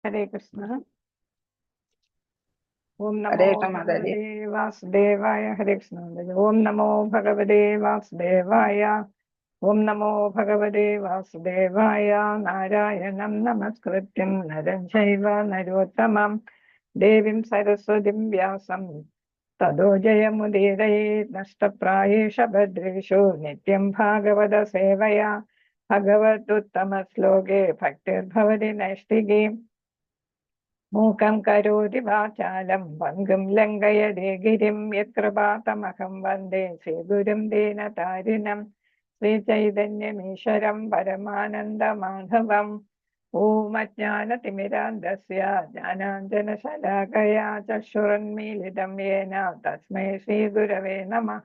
ഹരേ കൃഷ്ണ. ഓം ഹരേ നമോ കൃഷ്ണ മാതാജി. ഭഗവതേ വാസുദേവായ. ഹരേ കൃഷ്ണ. ഓം നമോ ഭഗവതേ വാസുദേവായ. ഓം നമോ ഭഗവതേ വാസുദേവായ. നാരായണം നമസ്കൃത്യം നരം ചൈവ നരോത്തമം ദേവീം സരസ്വതിം വ്യാസം തതോ ജയമുദീരയേ. നഷ്ടപ്രായേഷ ഭദ്രേഷു നിത്യം ഭാഗവത സേവയാ ഭഗവതുത്തമ ശ്ലോകേ ഭക്തിർഭവതി നൈഷ്ഠികേ. മൂകം കരോതി വാചാലം പങ്കും ലംഘയതേ ഗിരിം യത്കൃപാതമഹം വന്ദേ ശ്രീഗുരും ദീനതാരിണം ശ്രീചൈതന്യമീശ്വരം പരമാനന്ദമാധവം. ഓം അജ്ഞാനതിമിരാന്ധസ്യ ജ്ഞാനാഞ്ജനശലാകയാ ചക്ഷുരുന്മീലിതം യേന തസ്മൈ ശ്രീഗുരവേ നമഃ.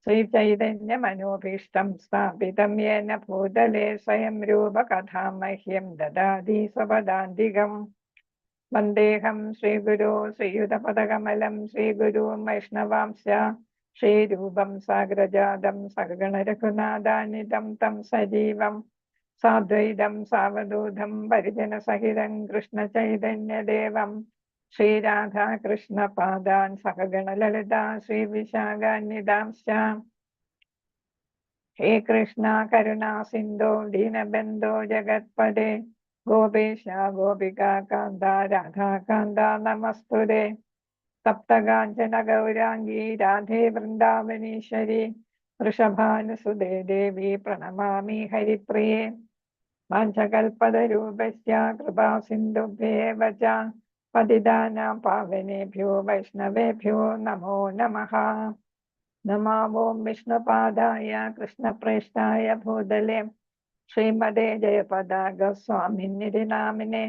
ശ്രീചൈതന്യമനോഭീഷ്ടം സ്ഥാപിതം യേന ഭൂതലേ സ്വയം രൂപകഥാ മഹ്യം ദദാതി സ്വപദാന്തികം. വന്ദേഹം ശ്രീഗുരു ശ്രീയുതപദകമലം ശ്രീഗുരും വൈഷ്ണവാംശ ശ്രീരൂപം സാഗ്രജാതം സഗണ രഘുനാഥാനിതം തം സജീവം സാദ്വൈതം സാവധൂതം പരിജനസഹിതം കൃഷ്ണചൈതന്യദേവം ശ്രീരാധാകൃഷ്ണപാദാൻ സഹഗണ ലളിതാ ശ്രീവിശാഖാന്വിതാംശ്ച. ഹേ കൃഷ്ണ കരുണാ സിന്ധോ ദീനബന്ധോ ജഗത്പദേ ഗോപേശ ഗോപികാകാന്ത രാധാകാന്ത നമസ്തുതേ. സപ്തകാഞ്ചന ഗൗരാംഗീ രാധേ വൃന്ദാവനീശ്വരി വൃഷഭാനുസുതേ ദേവി പ്രണമാമി ഹരിപ്രിയേ. വാഞ്ചകൽപതരൂപസ്യ കൃപാ സിന്ധുഭ്യേവ ച പതിതാനാം പാവനേഭ്യോ വൈഷ്ണവേഭ്യോ നമോ നമഃ. നമോ വിഷ്ണുപാദായ കൃഷ്ണപ്രേഷ്ഠായ ഭൂതലേ ശ്രീമതേ ജയപതാക സ്വാമിനിധി നാമിനെ.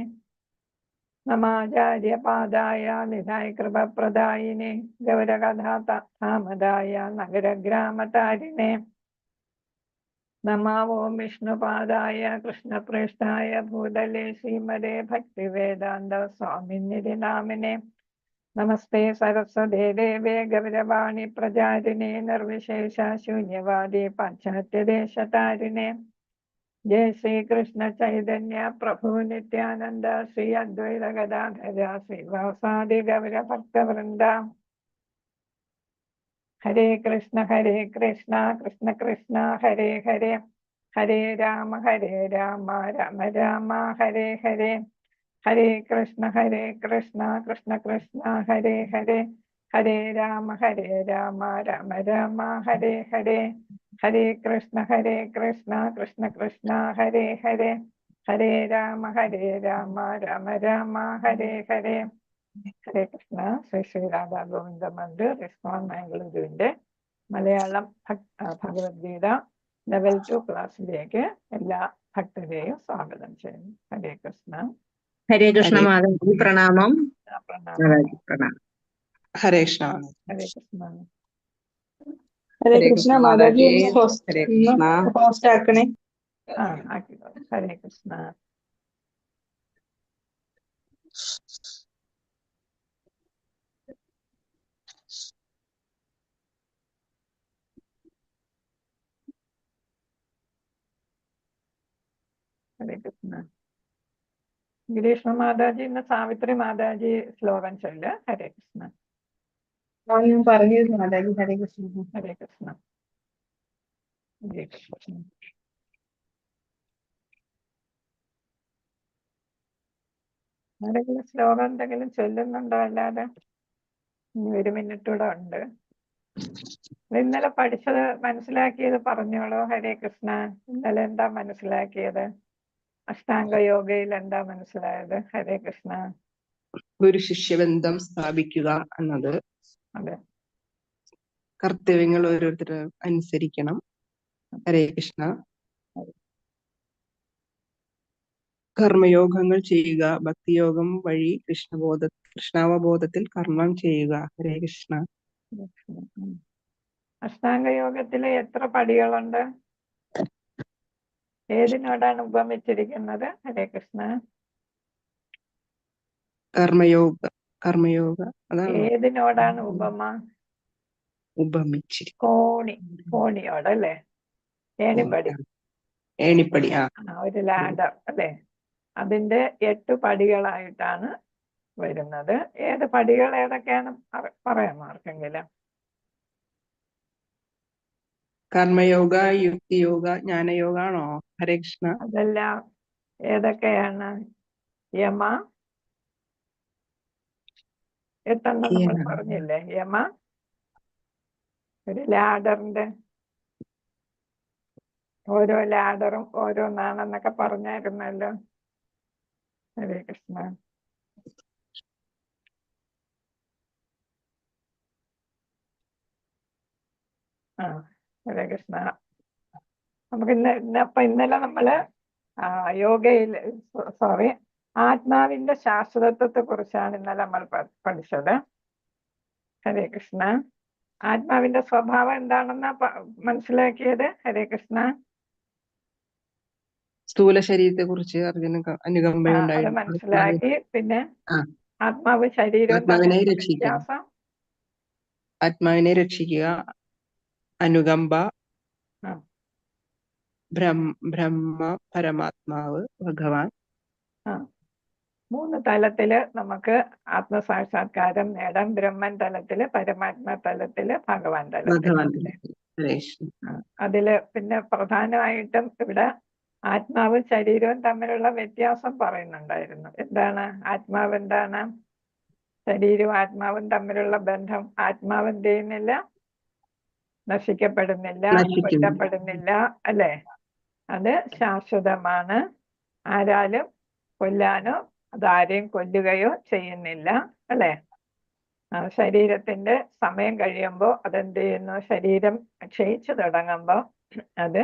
നമാചാര്യപാദായ നിധായ കൃപപ്രദായിനെ ഗൗരകഥാമതായ നഗരഗ്രാമതാരിണെ. നമോ വിഷ്ണുപാദായ കൃഷ്ണപ്രേഷ്ഠായ ഭൂതലേ ശ്രീമതേ ഭക്തിവേദാന്ത സ്വാമിനിധി നാമിനെ. നമസ്തേ സരസ്വതേ ദേവേ ഗൗരവാണി പ്രചാരിണേ നിർവിശേഷ ശൂന്യവാദി പാശ്ചാത്യദേശതാരിണേ. ജയ ശ്രീകൃഷ്ണ ചൈതന്യ പ്രഭു നിത്യാനന്ദ ശ്രീ അദ്വൈത ഗദാധര ശ്രീവാസാദി ഗൗര ഭക്തവൃന്ദ. ഹരേ കൃഷ്ണ കൃഷ്ണ കൃഷ്ണ ഹരേ ഹരേ. ഹരേ രാമ രാമ രാമ ഹരേ ഹരേ. ഹരേ കൃഷ്ണ കൃഷ്ണ കൃഷ്ണ ഹരേ ഹരേ. ഹരേ രാമ രാമ രാമ ഹരേ ഹരേ. ഹരേ കൃഷ്ണ കൃഷ്ണ കൃഷ്ണ ഹരേ ഹരേ. ഹരേ രാമ രാമ രാമ ഹരേ ഹരേ. ഹരേ കൃഷ്ണ. ശ്രീ ശ്രീ രാധാ ഗോവിന്ദ മന്ദിർ ഇസ്കോൺ മാംഗ്ലൂരുവിന്റെ മലയാളം ഭഗവത്ഗീത ലെവൽ 2 ക്ലാസ്സിലേക്ക് എല്ലാ ഭക്തരെയും സ്വാഗതം ചെയ്യുന്നു. ഹരേ കൃഷ്ണ. ഹരേ കൃഷ്ണ മാതാജി പ്രണാമം. പ്രണാമം. ഹരേ കൃഷ്ണ. ഹരേ കൃഷ്ണ. ഹരേ കൃഷ്ണ മാതാജി ഹരേ കൃഷ്ണ. ഹോസ്റ്റ് ആക്കണേ. ആക്കിക്കോ. ഹരേ കൃഷ്ണ. ഹരേ കൃഷ്ണ. ഗിരീഷ്മ മാതാജി ഇന്ന് സാവിത്രി മാതാജി ശ്ലോകം ചൊല്ല്. ഹരേ കൃഷ്ണ. ഞാൻ പറഞ്ഞിരുന്നു മാതാജി. ഹരേ കൃഷ്ണ. ഹരേ കൃഷ്ണ. ഹരേ കൃഷ്ണ. ആരെങ്കിലും ശ്ലോകം എന്തെങ്കിലും ചൊല്ലുന്നുണ്ടോ? അല്ലാതെ ഇനി 1 മിനിറ്റ് കൂടെ ഉണ്ട്. ഇന്നലെ പഠിച്ചത് മനസ്സിലാക്കിയത് പറഞ്ഞോളൂ. ഹരേ കൃഷ്ണ. ഇന്നലെ എന്താ മനസ്സിലാക്കിയത്? അഷ്ടാംഗ യോഗയിൽ എന്താ മനസ്സിലായത്? ഹരേ കൃഷ്ണ. ഗുരു ശിഷ്യബന്ധം സ്ഥാപിക്കുക എന്നത്. അതെ. കർത്തവ്യങ്ങൾ ഓരോരുത്തർ അനുസരിക്കണം. ഹരേ കൃഷ്ണ. കർമ്മയോഗങ്ങൾ ചെയ്യുക. ഭക്തിയോഗം വഴി കൃഷ്ണാവബോധത്തിൽ കർമ്മം ചെയ്യുക. ഹരേ കൃഷ്ണ. അഷ്ടാംഗ യോഗത്തില് എത്ര പടികളുണ്ട്? ഏതിനോടാണ് ഉപമിച്ചിരിക്കുന്നത്? ഹരേ കൃഷ്ണ. കർമ്മയോഗ അതാണ് ഏതിനോടാണ് ഉപമ? ഉപമിച്ചിരിക്കുന്നത്. കോണിയോടല്ലേ? ഏണിപ്പടി. ഏണിപ്പടി. ഒരു ലാഡർ അല്ലേ? അതിന്റെ 8 പടികളായിട്ടാണ് വരുന്നത്. ഏത് പടികൾ ഏതൊക്കെയാണ് പറയാമോ ആർക്കെങ്കിലും? കർമ്മയോഗ, യുക്തിയോഗ, ജ്ഞാനയോഗ ആണോ? ഹരേ കൃഷ്ണ. അതെല്ലാം ഏതൊക്കെയാണ്? യമ 8 നമ്മൾ പറഞ്ഞില്ലേ? യമ ഒരു ലാഡറിന്റെ ഓരോ ലാഡറും ഓരോന്നാണെന്നൊക്കെ പറഞ്ഞായിരുന്നല്ലോ. ഹരേ കൃഷ്ണ. ഹരേ കൃഷ്ണ. നമുക്ക് ഇന്നലെ നമ്മള് യോഗയിൽ ആത്മാവിന്റെ ശാശ്വതത്വത്തെ കുറിച്ചാണ് ഇന്നലെ നമ്മൾ പഠിച്ചത്. ഹരേ കൃഷ്ണ. ആത്മാവിന്റെ സ്വഭാവം എന്താണെന്നാ മനസ്സിലാക്കിയത്? ഹരേ കൃഷ്ണ. സ്ഥൂല ശരീരത്തെ കുറിച്ച് അർജുന അനുകമ്പ അത് മനസ്സിലാക്കി. പിന്നെ ആത്മാവ് ശരീരവും ആത്മാവിനെ തമ്മിലുള്ള രക്ഷിക്കുക, വ്യത്യാസം, ആത്മാവിനെ രക്ഷിക്കുക, അനുകമ്പ, ബ്രഹ്മ, പരമാത്മാവ്, ഭഗവാൻ. 3 തലത്തില് നമുക്ക് ആത്മസാക്ഷാത്കാരം നേടാം. ബ്രഹ്മൻ തലത്തില്, പരമാത്മ തലത്തില്, ഭഗവാൻ തലത്തില്. അതില് പിന്നെ പ്രധാനമായിട്ടും ഇവിടെ ആത്മാവും ശരീരവും തമ്മിലുള്ള വ്യത്യാസം പറയുന്നുണ്ടായിരുന്നു. എന്താണ് ആത്മാവ്? എന്താണ് ശരീരവും ആത്മാവും തമ്മിലുള്ള ബന്ധം? ആത്മാവ് എന്ത് ചെയ്യുന്നില്ല? നശിക്കപ്പെടുന്നില്ല, കൊല്ലപ്പെടുന്നില്ല, അല്ലെ? അത് ശാശ്വതമാണ്. ആരാലും കൊല്ലാനോ അതാരെയും കൊല്ലുകയോ ചെയ്യുന്നില്ല, അല്ലെ? ശരീരത്തിന്റെ സമയം കഴിയുമ്പോൾ അതെന്ത് ചെയ്യുന്നു? ശരീരം ക്ഷയിച്ചു തുടങ്ങുമ്പോൾ അത്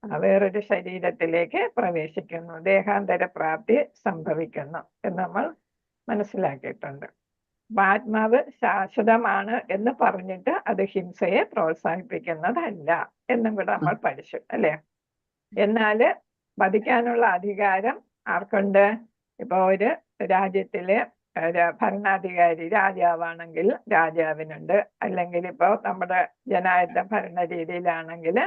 വേറൊരു ശരീരത്തിലേക്ക് പ്രവേശിക്കുന്നു, ദേഹാന്തര പ്രാപ്തി സംഭവിക്കുന്നു എന്ന് നമ്മൾ മനസ്സിലാക്കിയിട്ടുണ്ട്. ആത്മാവ് ശാശ്വതമാണ് എന്ന് പറഞ്ഞിട്ട് അത് ഹിംസയെ പ്രോത്സാഹിപ്പിക്കുന്നതല്ല എന്നും കൂടെ നമ്മൾ പഠിച്ചു, അല്ലേ? എന്നാല് വധിക്കാനുള്ള അധികാരം ആർക്കുണ്ട്? ഇപ്പൊ ഒരു രാജ്യത്തിലെ ഭരണാധികാരി രാജാവാണെങ്കിൽ രാജാവിനുണ്ട്, അല്ലെങ്കിൽ ഇപ്പൊ നമ്മുടെ ജനാധിപത്യ ഭരണ രീതിയിലാണെങ്കിൽ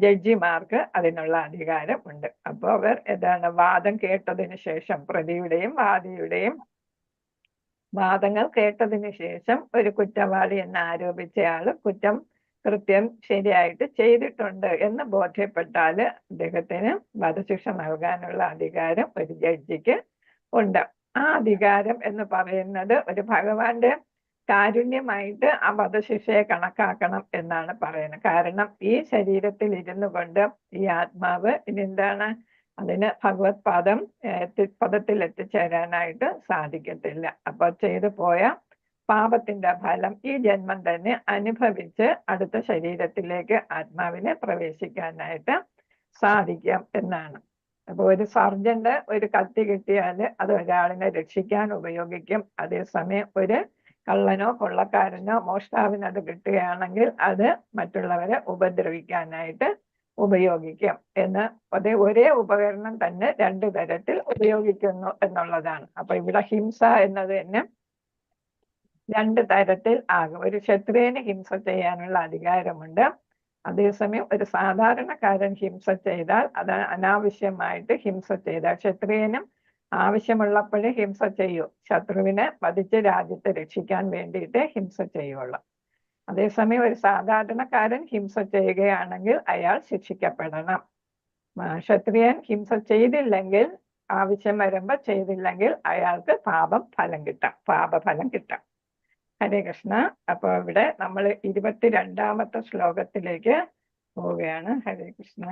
ജഡ്ജിമാർക്ക് അതിനുള്ള അധികാരം ഉണ്ട്. അപ്പോൾ അവർ എന്താണ് വാദം കേട്ടതിന് ശേഷം, പ്രതിയുടെയും വാദിയുടെയും വാദങ്ങൾ കേട്ടതിന് ശേഷം ഒരു കുറ്റവാളി എന്ന് ആരോപിച്ചയാൾ കുറ്റം കൃത്യം ശരിയായിട്ട് ചെയ്തിട്ടുണ്ട് എന്ന് ബോധ്യപ്പെട്ടാൽ അദ്ദേഹത്തിന് വധശിക്ഷ നൽകാനുള്ള അധികാരം ഒരു ജഡ്ജിക്ക് ഉണ്ട്. ആ അധികാരം എന്ന് പറയുന്നത് ഒരു ഭഗവാന്റെ കാരുണ്യമായിട്ട് ആ വധശിക്ഷയെ കണക്കാക്കണം എന്നാണ് പറയുന്നത്. കാരണം ഈ ശരീരത്തിൽ ഇരുന്നു കൊണ്ട് ഈ ആത്മാവ് ഇനി എന്താണ്, അതിന് ഭഗവത് പദത്തിൽ എത്തിച്ചേരാനായിട്ട് സാധിക്കത്തില്ല. അപ്പൊ ചെയ്തു പോയ പാപത്തിന്റെ ഫലം ഈ ജന്മം തന്നെ അനുഭവിച്ച് അടുത്ത ശരീരത്തിലേക്ക് ആത്മാവിനെ പ്രവേശിക്കാനായിട്ട് സാധിക്കും എന്നാണ്. അപ്പൊ ഒരു സർജന്റെ ഒരു കത്തി കിട്ടിയാൽ അത് ഒരാളിനെ രക്ഷിക്കാൻ ഉപയോഗിക്കും. അതേസമയം ഒരു കള്ളനോ കൊള്ളക്കാരനോ മോഷ്ടാവിന് അത് കിട്ടുകയാണെങ്കിൽ അത് മറ്റുള്ളവരെ ഉപദ്രവിക്കാനായിട്ട് ഉപയോഗിക്കും എന്ന്. ഒരേ ഉപകരണം തന്നെ 2 തരത്തിൽ ഉപയോഗിക്കുന്നു എന്നുള്ളതാണ്. അപ്പൊ ഇവിടെ ഹിംസ എന്നത് തന്നെ 2 തരത്തിൽ ആകും. ഒരു ക്ഷത്രിയന് ഹിംസ ചെയ്യാനുള്ള അധികാരമുണ്ട്, അതേസമയം ഒരു സാധാരണക്കാരൻ ഹിംസ ചെയ്താൽ അത് അനാവശ്യമായിട്ട് ഹിംസ ചെയ്താൽ ക്ഷത്രിയനും ആവശ്യമുള്ളപ്പോഴേ ഹിംസ ചെയ്യൂ. ശത്രുവിനെ വധിച്ച് രാജ്യത്തെ രക്ഷിക്കാൻ വേണ്ടിയിട്ട് ഹിംസ ചെയ്യുള്ളൂ. അതേസമയം ഒരു സാധാരണക്കാരൻ ഹിംസ ചെയ്യുകയാണെങ്കിൽ അയാൾ ശിക്ഷിക്കപ്പെടണം. ക്ഷത്രിയൻ ഹിംസ ചെയ്തില്ലെങ്കിൽ, ആവശ്യം വരുമ്പോൾ ചെയ്തില്ലെങ്കിൽ അയാൾക്ക് പാപഫലം കിട്ടാം. ഹരേ കൃഷ്ണ. അപ്പൊ ഇവിടെ നമ്മൾ 22ാമത്തെ ശ്ലോകത്തിലേക്ക് പോവുകയാണ്. ഹരേ കൃഷ്ണ.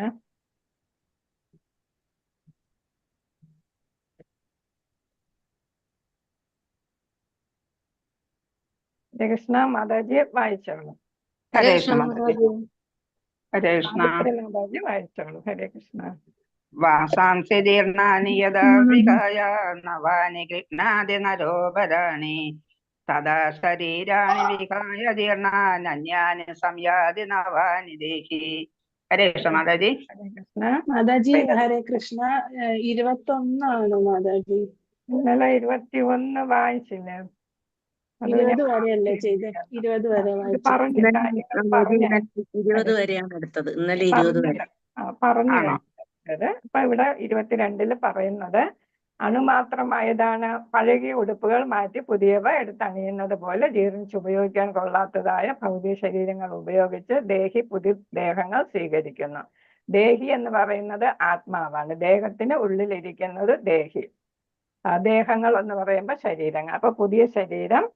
ഹരേ കൃഷ്ണ. മാതാജി വായിച്ചോളൂ. ഹരേ കൃഷ്ണ മാതാജി. ഹരേ കൃഷ്ണ. മാതാജി വായിച്ചോളൂ. ഹരേ കൃഷ്ണ. വാസാംസി ജീർണാനി യഥാ വിഹായ നവാനി ഗൃഹ്ണാതി നരോപരാണി തഥാ ശരീരാണി വിഹായ ജീർണാന്യാനി സംയാതി നവാനി ദേഹി. ഹരേ കൃഷ്ണ മാതാജി. ഹരേ കൃഷ്ണ. മാതാജി ഹരേ കൃഷ്ണ. 21 മാതാജി. ഇന്നലെ 21 വായിച്ചില്ലേ? 20 വരെയല്ലേ ചെയ്ത്? 20 വരെ വായിച്ചു. 20 വരെയാണ് എടുത്തത്. ഇന്നലെ 20 വരെ. പറഞ്ഞു. ആണോ? ഇപ്പൊ ഇവിടെ 22 പറയുന്നത് അണുമാത്രമായതാണ് പഴകിയ ഉടുപ്പുകൾ മാറ്റി പുതിയവ എടുത്തണിയുന്നത് പോലെ ജീർണിച്ച് ഉപയോഗിക്കാൻ കൊള്ളാത്തതായ ഭൗതിക ശരീരങ്ങൾ ഉപയോഗിച്ച് ദേഹി പുതിയ ദേഹങ്ങൾ സ്വീകരിക്കുന്നു. ദേഹി എന്ന് പറയുന്നത് ആത്മാവാണ്. ദേഹത്തിന് ഉള്ളിലിരിക്കുന്നത് ദേഹി. ദേഹങ്ങൾ എന്ന് പറയുമ്പോൾ ശരീരങ്ങൾ. അപ്പൊ പുതിയ ശരീരം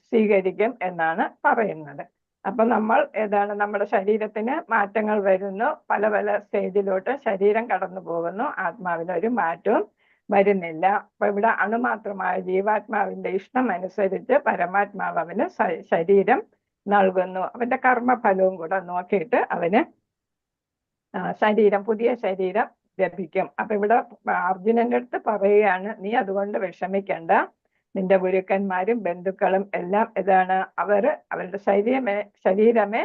സ്വീകരിക്കും എന്നാണ് പറയുന്നത്. അപ്പൊ നമ്മൾ ഏതാണ് നമ്മുടെ ശരീരത്തിന് മാറ്റങ്ങൾ വരുന്നു. പല പല സ്റ്റേജിലോട്ട് ശരീരം കടന്നു പോകുന്നു. ആത്മാവിന് ഒരു മാറ്റവും വരുന്നില്ല. അപ്പൊ ഇവിടെ അണുമാത്രമായ ജീവാത്മാവിന്റെ ഇഷ്ടം അനുസരിച്ച് പരമാത്മാവ് അവന് ശരീരം നൽകുന്നു. അവന്റെ കർമ്മഫലവും കൂടെ നോക്കിയിട്ട് അവന് പുതിയ ശരീരം ലഭിക്കും. അപ്പൊ ഇവിടെ അർജുനന്റെ അടുത്ത് പറയുകയാണ്, നീ അതുകൊണ്ട് വിഷമിക്കണ്ട. നിന്റെ ഗുരുക്കന്മാരും ബന്ധുക്കളും എല്ലാം അവരുടെ ശരീരമേ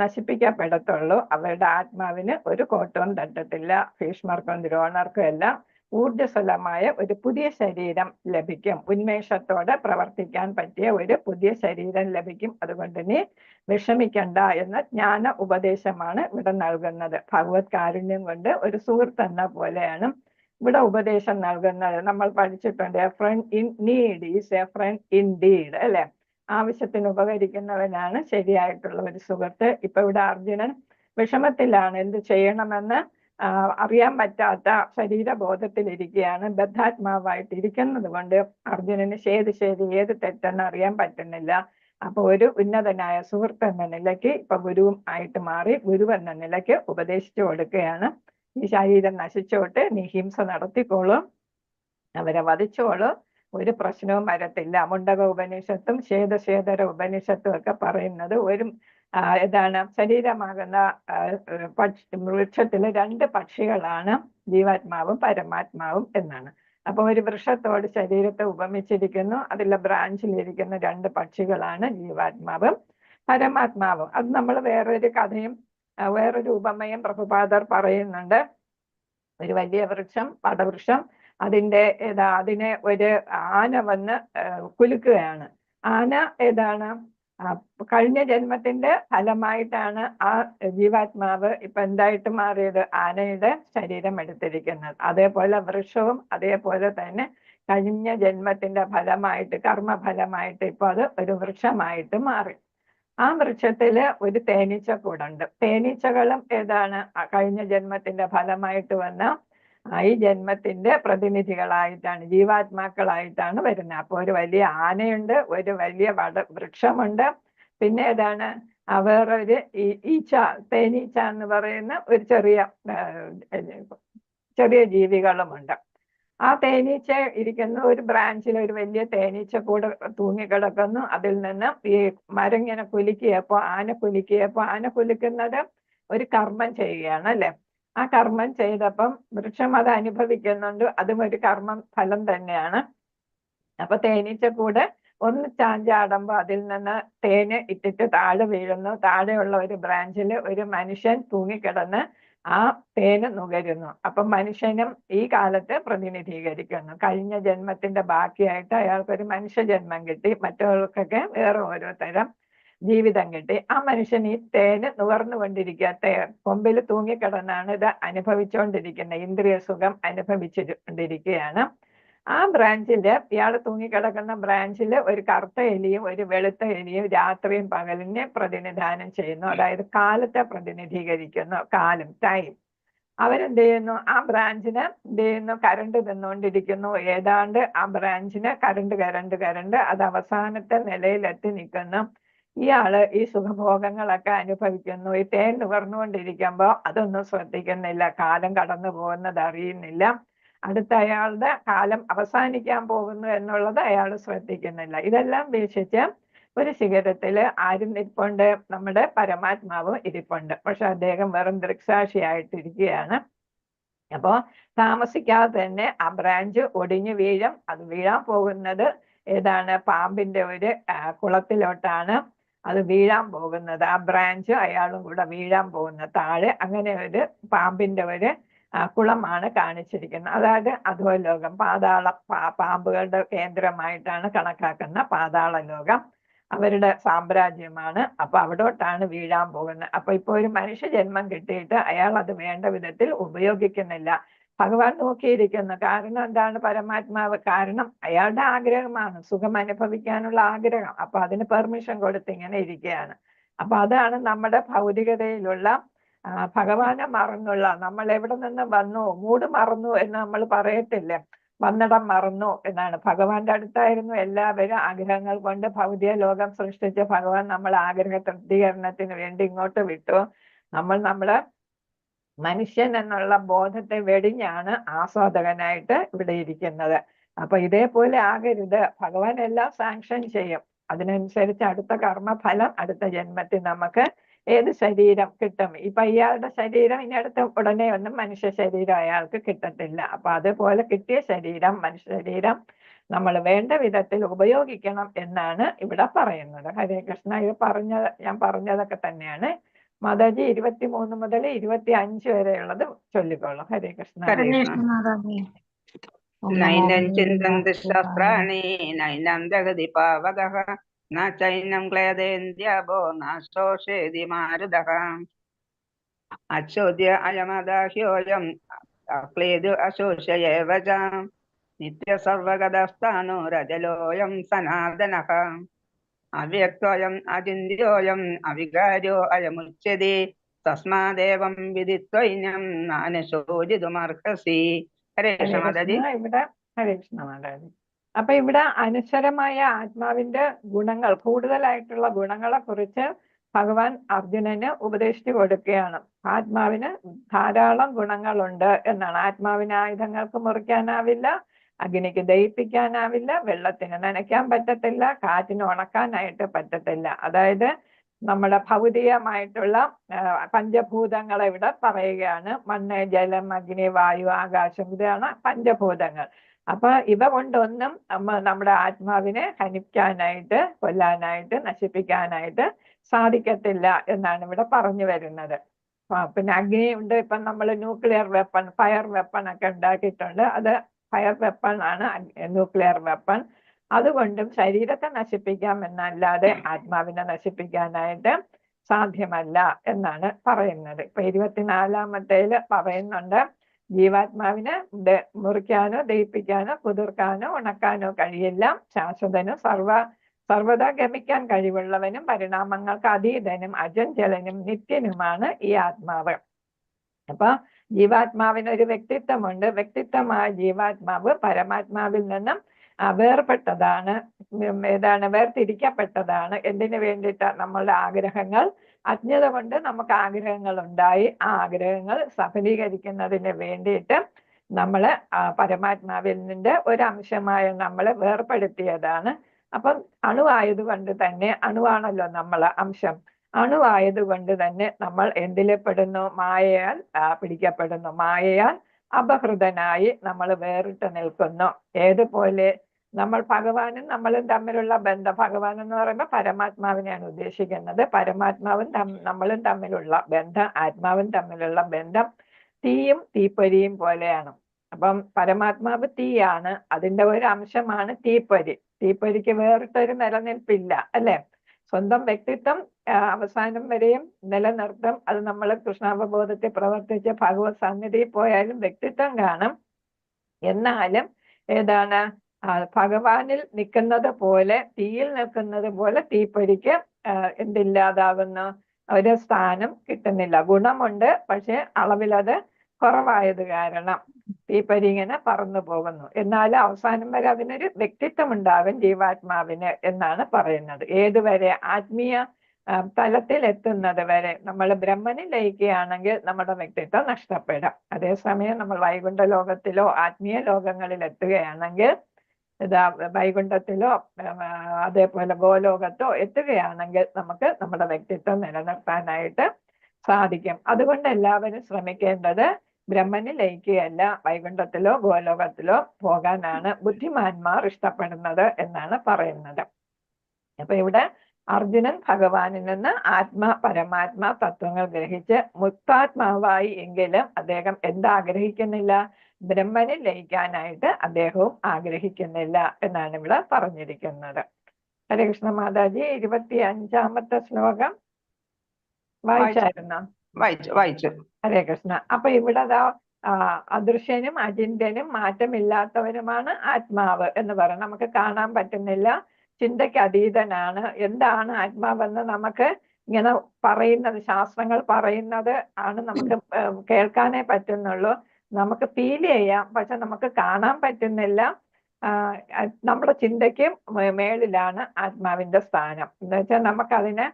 നശിപ്പിക്കപ്പെടത്തുള്ളൂ. അവരുടെ ആത്മാവിന് ഒരു കോട്ടവും തട്ടത്തില്ല. ഭീഷ്മർക്കും ദ്രോണർക്കും എല്ലാം ഊർജ്ജസ്വലമായ ഒരു പുതിയ ശരീരം ലഭിക്കും. ഉന്മേഷത്തോടെ പ്രവർത്തിക്കാൻ പറ്റിയ ഒരു പുതിയ ശരീരം ലഭിക്കും. അതുകൊണ്ട് നീ വിഷമിക്കണ്ട എന്ന ജ്ഞാന ഉപദേശമാണ് ഇവിടെ നൽകുന്നത്. ഭഗവത് കാരുണ്യം കൊണ്ട് ഒരു സുഹൃത്ത് എന്ന പോലെയാണ് ഇവിടെ ഉപദേശം നൽകുന്നത്. നമ്മൾ പഠിച്ചിട്ടുണ്ട്, a friend in need is a friend in deed, അല്ലെ? ആവശ്യത്തിന് ഉപകരിക്കുന്നവനാണ് ശരിയായിട്ടുള്ള ഒരു സുഹൃത്ത്. ഇപ്പൊ ഇവിടെ അർജുനൻ വിഷമത്തിലാണ്. എന്ത് ചെയ്യണമെന്ന് അറിയാൻ പറ്റാത്ത ശരീരബോധത്തിലിരിക്കുകയാണ്. ബദ്ധാത്മാവായിട്ട് ഇരിക്കുന്നത് കൊണ്ട് അർജുനന് ഏത് തെറ്റെന്ന് അറിയാൻ പറ്റുന്നില്ല. അപ്പൊ ഒരു ഉന്നതനായ സുഹൃത്ത് എന്ന നിലയ്ക്ക് ഇപ്പൊ ഗുരുവും ആയിട്ട് മാറി ഗുരു എന്ന നിലയ്ക്ക് ഉപദേശിച്ചു കൊടുക്കുകയാണ്. ഈ ശരീരം നശിച്ചോട്ട് നീ ഹിംസ നടത്തിക്കോളും, അവരെ വധിച്ചോളും, ഒരു പ്രശ്നവും വരത്തില്ല. മുണ്ടക ഉപനിഷത്തും ശ്വേതശ്വേതര ഉപനിഷത്തും ഒക്കെ പറയുന്നത് ശരീരമാകുന്ന വൃക്ഷത്തിലെ 2 പക്ഷികളാണ്, ജീവാത്മാവും പരമാത്മാവും എന്നാണ്. അപ്പൊ ഒരു വൃക്ഷത്തോട് ശരീരത്തെ ഉപമിച്ചിരിക്കുന്നു. അതിലെ ബ്രാഞ്ചിലിരിക്കുന്ന 2 പക്ഷികളാണ് ജീവാത്മാവും പരമാത്മാവും. അത് നമ്മൾ വേറൊരു കഥയും വേറൊരു ഉപമയും പ്രഭുപാദർ പറയുന്നുണ്ട്. ഒരു വലിയ വൃക്ഷം, പടവൃക്ഷം, അതിനെ ഒരു ആന വന്ന് കുലുക്കുകയാണ്. ആന കഴിഞ്ഞ ജന്മത്തിന്റെ ഫലമായിട്ടാണ് ആ ജീവാത്മാവ് ഇപ്പൊ എന്തായിട്ട് മാറിയത്? ആനയുടെ ശരീരം എടുത്തിരിക്കുന്നത്. അതേപോലെ വൃക്ഷവും അതേപോലെ തന്നെ കഴിഞ്ഞ ജന്മത്തിന്റെ ഫലമായിട്ട്, കർമ്മഫലമായിട്ട് ഇപ്പൊ അത് ഒരു വൃക്ഷമായിട്ട് മാറി. ആ വൃക്ഷത്തില് ഒരു തേനീച്ചക്കൂടുണ്ട്. തേനീച്ചകളും കഴിഞ്ഞ ജന്മത്തിന്റെ ഫലമായിട്ട് വന്ന ഈ ജന്മത്തിന്റെ പ്രതിനിധികളായിട്ടാണ്, ജീവാത്മാക്കളായിട്ടാണ് വരുന്നത്. അപ്പൊ ഒരു വലിയ ആനയുണ്ട്, ഒരു വലിയ വൃക്ഷമുണ്ട്, പിന്നെ വേറൊരു തേനീച്ച എന്ന് പറയുന്ന ഒരു ചെറിയ ജീവികളുമുണ്ട്. ആ തേനീച്ച ഇരിക്കുന്ന ഒരു ബ്രാഞ്ചിൽ ഒരു വലിയ തേനീച്ച കൂടെ തൂങ്ങിക്കിടക്കുന്നു. അതിൽ നിന്ന് ഈ മരം ഇങ്ങനെ ആന കുലുക്കുന്നത് ഒരു കർമ്മം ചെയ്യുകയാണ്, അല്ലെ? ആ കർമ്മം ചെയ്തപ്പം വൃക്ഷം അത് അനുഭവിക്കുന്നുണ്ട്. അതും ഒരു കർമ്മം ഫലം തന്നെയാണ്. അപ്പൊ തേനീച്ച കൂടെ ഒന്ന് ചാഞ്ചാടുമ്പോ അതിൽ നിന്ന് തേന് ഇട്ടിട്ട് താഴെ വീഴുന്നു. താഴെയുള്ള ഒരു ബ്രാഞ്ചിൽ ഒരു മനുഷ്യൻ തൂങ്ങിക്കിടന്ന് ആ തേന് നുകരുന്നു. അപ്പൊ മനുഷ്യനും ഈ കാലത്ത് പ്രതിനിധീകരിക്കുന്നു. കഴിഞ്ഞ ജന്മത്തിന്റെ ബാക്കിയായിട്ട് അയാൾക്കൊരു മനുഷ്യ ജന്മം കിട്ടി, മറ്റവർക്കൊക്കെ വേറെ ഓരോ തരം ജീവിതം കിട്ടി. ആ മനുഷ്യൻ ഈ തേന് നുകർന്നുകൊണ്ടിരിക്കുക, കൊമ്പിൽ തൂങ്ങിക്കിടന്നാണ് ഇത് അനുഭവിച്ചുകൊണ്ടിരിക്കുന്നത്, ഇന്ദ്രിയ സുഖം അനുഭവിച്ചുകൊണ്ടിരിക്കുകയാണ്. ആ ബ്രാഞ്ചില്, ഇയാൾ തൂങ്ങിക്കിടക്കുന്ന ബ്രാഞ്ചില് ഒരു കറുത്ത എലിയും ഒരു വെളുത്ത എലിയും രാത്രിയും പകലിനെ പ്രതിനിധാനം ചെയ്യുന്നു. അതായത് കാലത്തെ പ്രതിനിധീകരിക്കുന്നു, കാലം, ടൈം. അവരെന്ത് ചെയ്യുന്നു? ആ ബ്രാഞ്ചിന് എന്ത് ചെയ്യുന്നു? കരണ്ട് തിന്നുകൊണ്ടിരിക്കുന്നു. ഏതാണ്ട് ആ ബ്രാഞ്ചിന് കരണ്ട് അത് അവസാനത്തെ നിലയിലെത്തി നിൽക്കുന്നു. ഇയാള് ഈ സുഖഭോഗങ്ങളൊക്കെ അനുഭവിക്കുന്നു. ഈ തേൻ നുകർന്നുകൊണ്ടിരിക്കുമ്പോൾ അതൊന്നും ശ്രദ്ധിക്കുന്നില്ല, കാലം കടന്നു പോകുന്നത് അറിയുന്നില്ല. അടുത്ത അയാളുടെ കാലം അവസാനിക്കാൻ പോകുന്നു എന്നുള്ളത് അയാൾ ശ്രദ്ധിക്കുന്നില്ല. ഇതെല്ലാം വീക്ഷിച്ച് ഒരു ശിഖരത്തില് ആരും ഇരിപ്പുണ്ട്? നമ്മുടെ പരമാത്മാവും ഇരിപ്പുണ്ട്. പക്ഷെ അദ്ദേഹം വെറും ദൃക്സാക്ഷിയായിട്ടിരിക്കുകയാണ്. അപ്പോ താമസിക്കാതെ തന്നെ ആ ബ്രാഞ്ച് ഒടിഞ്ഞു വീഴും. അത് വീഴാൻ പോകുന്നത് പാമ്പിന്റെ ഒരു കുളത്തിലോട്ടാണ് അത് വീഴാൻ പോകുന്നത്. ആ ബ്രാഞ്ച് അയാളും കൂടെ വീഴാൻ പോകുന്നത് താഴെ. അങ്ങനെ ഒരു പാമ്പിന്റെ ഒരു കുളമാണ് കാണിച്ചിരിക്കുന്നത്. അതായത് അധോലോകം, പാതാള പാമ്പുകളുടെ കേന്ദ്രമായിട്ടാണ് കണക്കാക്കുന്ന പാതാള ലോകം. അവരുടെ സാമ്രാജ്യമാണ്. അപ്പൊ അവിടോട്ടാണ് വീഴാൻ പോകുന്നത്. അപ്പൊ ഇപ്പൊ ഒരു മനുഷ്യ ജന്മം കിട്ടിയിട്ട് അയാൾ അത് വേണ്ട വിധത്തിൽ ഉപയോഗിക്കുന്നില്ല. ഭഗവാൻ നോക്കിയിരിക്കുന്നു. കാരണം എന്താണ്? പരമാത്മാവ്. കാരണം അയാളുടെ ആഗ്രഹമാണ് സുഖം അനുഭവിക്കാനുള്ള ആഗ്രഹം. അപ്പൊ അതിന് പെർമിഷൻ കൊടുത്ത് ഇങ്ങനെ ഇരിക്കുകയാണ്. അപ്പൊ അതാണ് നമ്മുടെ ഭൗതികതയിലുള്ള ഭഗവാനെ മറന്നുള്ള, നമ്മൾ എവിടെ നിന്ന് വന്നു, മൂട് മറന്നു എന്ന് നമ്മൾ പറയത്തില്ലേ, വന്നിടം മറന്നു എന്നാണ്. ഭഗവാന്റെ അടുത്തായിരുന്നു എല്ലാവരും. ആഗ്രഹങ്ങൾ കൊണ്ട് ഭൗതിക ലോകം സൃഷ്ടിച്ച് ഭഗവാൻ നമ്മൾ ആഗ്രഹ തൃപ്തീകരണത്തിന് വേണ്ടി ഇങ്ങോട്ട് വിട്ടു. നമ്മള് മനുഷ്യൻ എന്നുള്ള ബോധത്തെ വെടിഞ്ഞാണ് ആസ്വാദകനായിട്ട് ഇവിടെ ഇരിക്കുന്നത്. അപ്പൊ ഇതേപോലെ ആകരുത്. ഭഗവാൻ എല്ലാം സാങ്ഷൻ ചെയ്യും. അതിനനുസരിച്ച് അടുത്ത കർമ്മഫലം അടുത്ത ജന്മത്തിൽ നമുക്ക് ഏത് ശരീരം കിട്ടും. ഇപ്പൊ ഇയാളുടെ ശരീരം ഇനി അടുത്ത ഉടനെ ഒന്നും മനുഷ്യ ശരീരം അയാൾക്ക് കിട്ടത്തില്ല. അപ്പൊ അതുപോലെ കിട്ടിയ ശരീരം, മനുഷ്യ ശരീരം നമ്മൾ വേണ്ട വിധത്തിൽ ഉപയോഗിക്കണം എന്നാണ് ഇവിടെ പറയുന്നത്. ഹരേ കൃഷ്ണ. ഇത് ഞാൻ പറഞ്ഞതൊക്കെ തന്നെയാണ്. മാതാജി 23 മുതൽ 25 വരെയുള്ളത് ചൊല്ലിക്കോളൂ. ഹരേ കൃഷ്ണ. നൈനം ചിന്തന്തി ശസ്ത്രാണി നൈനം ജഗതി പാവകഃ ന ചൈനം ക്ലേദേന്ദ്യാഭോ ന ശോഷേതി മാരുതഃ അച്ഛോദ്യ അയമദാഹ്യോയം അക്ലേദു അശോഷയേവ ച നിത്യ സർവഗതസ്ഥാനോ രജലോയം സനാതനഃ അവ്യക്തോയം അചിന്യോയം അവികാര്യോ അയമുച്യത്തെ തസ്മാദേവം വിദിത്വൈനം നാനശോചിതുമർഹസി. ഹരേ കൃഷ്ണ മാതാജി. ഇവിടെ ഹരേ കൃഷ്ണ മാതാജി. അപ്പൊ ഇവിടെ അനശ്വരമായ ആത്മാവിന്റെ ഗുണങ്ങൾ, കൂടുതലായിട്ടുള്ള ഗുണങ്ങളെ കുറിച്ച് ഭഗവാൻ അർജുനന് ഉപദേശിച്ചു കൊടുക്കുകയാണ്. ആത്മാവിന് ധാരാളം ഗുണങ്ങളുണ്ട് എന്നാണ്. ആത്മാവിന് ആയുധങ്ങൾക്ക് മുറിക്കാനാവില്ല, അഗ്നിക്ക് ദഹിപ്പിക്കാനാവില്ല, വെള്ളത്തിന് നനയ്ക്കാൻ പറ്റത്തില്ല, കാറ്റിന് ഉണക്കാനായിട്ട് പറ്റത്തില്ല. അതായത് നമ്മുടെ ഭൗതികമായിട്ടുള്ള പഞ്ചഭൂതങ്ങളെ ഇവിടെ പറയുകയാണ്. മണ്ണ്, ജലം, അഗ്നി, വായു, ആകാശം, ഇതാണ് പഞ്ചഭൂതങ്ങൾ. അപ്പൊ ഇവ കൊണ്ടൊന്നും നമ്മുടെ ആത്മാവിനെ ഹനിക്കാനായിട്ട്, കൊല്ലാനായിട്ട്, നശിപ്പിക്കാനായിട്ട് സാധിക്കത്തില്ല എന്നാണ് ഇവിടെ പറഞ്ഞു വരുന്നത്. പിന്നെ അഗ്നിയുണ്ട്. ഇപ്പൊ നമ്മൾ ന്യൂക്ലിയർ വെപ്പൺ, ഫയർ വെപ്പൺ ഒക്കെ ഉണ്ടാക്കിയിട്ടുണ്ട്. അത് ഫയർ വെപ്പൺ ആണ്, ന്യൂക്ലിയർ വെപ്പൺ. അതുകൊണ്ടും ശരീരത്തെ നശിപ്പിക്കാം എന്നല്ലാതെ ആത്മാവിനെ നശിപ്പിക്കാനായിട്ട് സാധ്യമല്ല എന്നാണ് പറയുന്നത്. ഇപ്പൊ 24-ാമത്തേല് പറയുന്നുണ്ട്, ജീവാത്മാവിന് മുറിക്കാനോ ദഹിപ്പിക്കാനോ കുതിർക്കാനോ ഉണക്കാനോ കഴിയില്ല. ശാശ്വതനും സർവദാ ഗമിക്കാൻ കഴിവുള്ളവനും പരിണാമങ്ങൾക്ക് അതീതനും അചഞ്ചലനും നിത്യനുമാണ് ഈ ആത്മാവ്. അപ്പൊ ജീവാത്മാവിന് ഒരു വ്യക്തിത്വമുണ്ട്. വ്യക്തിത്വമായ ജീവാത്മാവ് പരമാത്മാവിൽ നിന്നും വേർപെട്ടതാണ്. ഏതാണ്? വേർതിരിക്കപ്പെട്ടതാണ്. എന്തിനു വേണ്ടിയിട്ട്? നമ്മളുടെ ആഗ്രഹങ്ങൾ, അജ്ഞത കൊണ്ട് നമുക്ക് ആഗ്രഹങ്ങൾ ഉണ്ടായി. ആ ആഗ്രഹങ്ങൾ സഫലീകരിക്കുന്നതിന് വേണ്ടിയിട്ട് നമ്മള് പരമാത്മാവിൽ നിന്റെ ഒരംശമായ നമ്മളെ വേർപെടുത്തിയതാണ്. അപ്പം അണുവായതുകൊണ്ട് തന്നെ, അണുവാണല്ലോ നമ്മളെ അംശം, അണുവായതുകൊണ്ട് തന്നെ നമ്മൾ എന്തിലെ പെടുന്നു? മായയാൽ പിടിക്കപ്പെടുന്നു. മായയാൽ അപഹൃതനായി നമ്മൾ വേറിട്ട് നിൽക്കുന്നു. ഏതുപോലെ നമ്മൾ ഭഗവാനും നമ്മളും തമ്മിലുള്ള ബന്ധം, ഭഗവാൻ എന്ന് പറയുമ്പോൾ പരമാത്മാവിനെയാണ് ഉദ്ദേശിക്കുന്നത്. പരമാത്മാവും നമ്മളും തമ്മിലുള്ള ബന്ധം, ആത്മാവും തമ്മിലുള്ള ബന്ധം തീയും തീപ്പൊരിയും പോലെയാണ്. അപ്പം പരമാത്മാവ് തീയാണ്, അതിന്റെ ഒരു അംശമാണ് തീപ്പൊരി. തീപ്പൊരിക്ക് വേറിട്ടൊരു നിലനിൽപ്പില്ല, അല്ലെ? സ്വന്തം വ്യക്തിത്വം അവസാനം വരെയും നിലനിർത്തും. അത് നമ്മൾ കൃഷ്ണാവബോധത്തിൽ പ്രവർത്തിച്ച് ഭഗവത് സന്നിധിയിൽ പോയാലും വ്യക്തിത്വം കാണും. എന്നാലും ഏതാണ്? ഭഗവാനിൽ നിൽക്കുന്നത് പോലെ, തീയിൽ നിൽക്കുന്നത് പോലെ തീപ്പൊരിക്ക് എന്തില്ലാതാകുന്നു? ഒരു സ്ഥാനം കിട്ടുന്നില്ല. ഗുണമുണ്ട്, പക്ഷെ അളവിലത് കുറവായത് കാരണം തീപ്പൊരി ഇങ്ങനെ പറന്നു പോകുന്നു. എന്നാലും അവസാനം വരെ അതിനൊരു വ്യക്തിത്വം ഉണ്ടാകും ജീവാത്മാവിന് എന്നാണ് പറയുന്നത്. ഏതുവരെ? ആത്മീയ തലത്തിൽ എത്തുന്നത് വരെ. നമ്മൾ ബ്രഹ്മനിൽ ലയിക്കുകയാണെങ്കിൽ നമ്മുടെ വ്യക്തിത്വം നഷ്ടപ്പെടും. അതേസമയം നമ്മൾ വൈകുണ്ഠ ലോകത്തിലോ ആത്മീയ ലോകങ്ങളിൽ എത്തുകയാണെങ്കിൽ, വൈകുണ്ഠത്തിലോ അതേപോലെ ഗോലോകത്തോ എത്തുകയാണെങ്കിൽ നമുക്ക് നമ്മുടെ വ്യക്തിത്വം നിലനിർത്താനായിട്ട് സാധിക്കും. അതുകൊണ്ട് എല്ലാവരും ശ്രമിക്കേണ്ടത് ബ്രഹ്മനിൽ ലയിക്കുകയല്ല, വൈകുണ്ഠത്തിലോ ഗോലോകത്തിലോ പോകാനാണ് ബുദ്ധിമാന്മാർ ഇഷ്ടപ്പെടുന്നത് എന്നാണ് പറയുന്നത്. അപ്പൊ ഇവിടെ അർജുനൻ ഭഗവാനിൽ നിന്ന് പരമാത്മാ തത്വങ്ങൾ ഗ്രഹിച്ച് മുക്താത്മാവായി എങ്കിലും അദ്ദേഹം എന്താഗ്രഹിക്കുന്നില്ല? ബ്രഹ്മനിൽ ലയിക്കാനായിട്ട് അദ്ദേഹവും ആഗ്രഹിക്കുന്നില്ല എന്നാണ് ഇവിടെ പറഞ്ഞിരിക്കുന്നത്. ഹരേ കൃഷ്ണ മാതാജി. 25-ാമത്തെ ശ്ലോകം വായിച്ചായിരുന്നോ? വായിച്ചു. ഹരേ കൃഷ്ണ. അപ്പൊ ഇവിടെ അദൃശ്യനും അചിന്ത്യനും മാറ്റമില്ലാത്തവരുമാണ് ആത്മാവ് എന്ന് പറയും. നമുക്ക് കാണാൻ പറ്റുന്നില്ല, ചിന്തയ്ക്ക് അതീതനാണ്. എന്താണ് ആത്മാവെന്ന് നമുക്ക് ഇങ്ങനെ പറയുന്നത്, ശാസ്ത്രങ്ങൾ പറയുന്നത് ആണ് നമുക്ക് കേൾക്കാനേ പറ്റുന്നുള്ളൂ, നമുക്ക് ഫീൽ ചെയ്യാം, പക്ഷെ നമുക്ക് കാണാൻ പറ്റുന്നില്ല. നമ്മുടെ ചിന്തയ്ക്ക് മേളിലാണ് ആത്മാവിന്റെ സ്ഥാനം എന്ന് വെച്ചാൽ നമുക്കതിനെ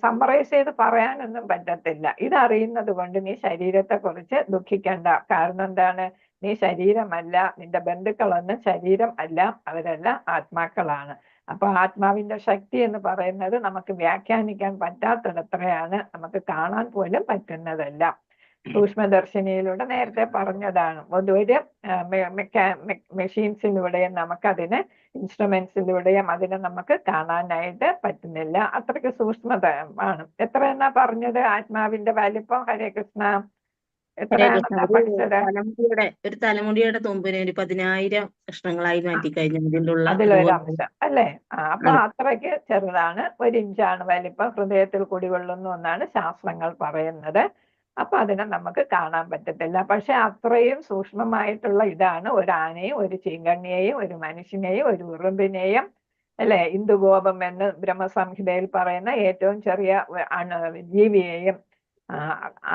സമ്മറൈസ് ചെയ്ത് പറയാനൊന്നും പറ്റത്തില്ല. ഇതറിയുന്നത് കൊണ്ട് നീ ശരീരത്തെ കുറിച്ച് ദുഃഖിക്കണ്ട. കാരണം എന്താണ്? നീ ശരീരമല്ല, നിന്റെ ബന്ധുക്കളൊന്നും ശരീരം അല്ല, അവരെല്ലാം ആത്മാക്കളാണ്. അപ്പൊ ആത്മാവിന്റെ ശക്തി എന്ന് പറയുന്നത് നമുക്ക് വ്യാഖ്യാനിക്കാൻ പറ്റാത്തിടത്രയാണ്, നമുക്ക് കാണാൻ പോലും പറ്റുന്നതല്ല. സൂക്ഷ്മദർശിനിയിലൂടെ നേരത്തെ പറഞ്ഞതാണ്, ഒരു മെഷീൻസിലൂടെയും നമുക്കതിനെ, ഇൻസ്ട്രുമെന്റ്സിലൂടെയും അതിനെ നമുക്ക് കാണാനായിട്ട് പറ്റുന്നില്ല. അത്രയ്ക്ക് സൂക്ഷ്മതമാണ്. എത്ര എന്നാ പറഞ്ഞത് ആത്മാവിന്റെ വലിപ്പം? ഹരേ കൃഷ്ണ. എത്രയാണെന്നാ പഠിച്ചത്? ഒരു തലമുടിയുടെ തുമ്പിനെ ഒരു 10,000 കഷ്ണങ്ങളായി മാറ്റി കഴിഞ്ഞ അതിലൊരു അംശം അല്ലേ? അപ്പൊ അത്രയ്ക്ക് ചെറുതാണ്. 1 ഇഞ്ചാണ് വലിപ്പം. ഹൃദയത്തിൽ കുടികൊള്ളുന്നു എന്നാണ് ശാസ്ത്രങ്ങൾ പറയുന്നത്. അപ്പൊ അതിനെ നമുക്ക് കാണാൻ പറ്റത്തില്ല. പക്ഷെ അത്രയും സൂക്ഷ്മമായിട്ടുള്ള ഇതാണ് ഒരു ആനയും ഒരു ചീങ്കണ്ണിയെയും ഒരു മനുഷ്യനെയും ഒരു ഉറുമ്പിനെയും അല്ലെ, ഇന്ദുഗോപം എന്ന് ബ്രഹ്മസംഹിതയിൽ പറയുന്ന ഏറ്റവും ചെറിയ ജീവിയെയും,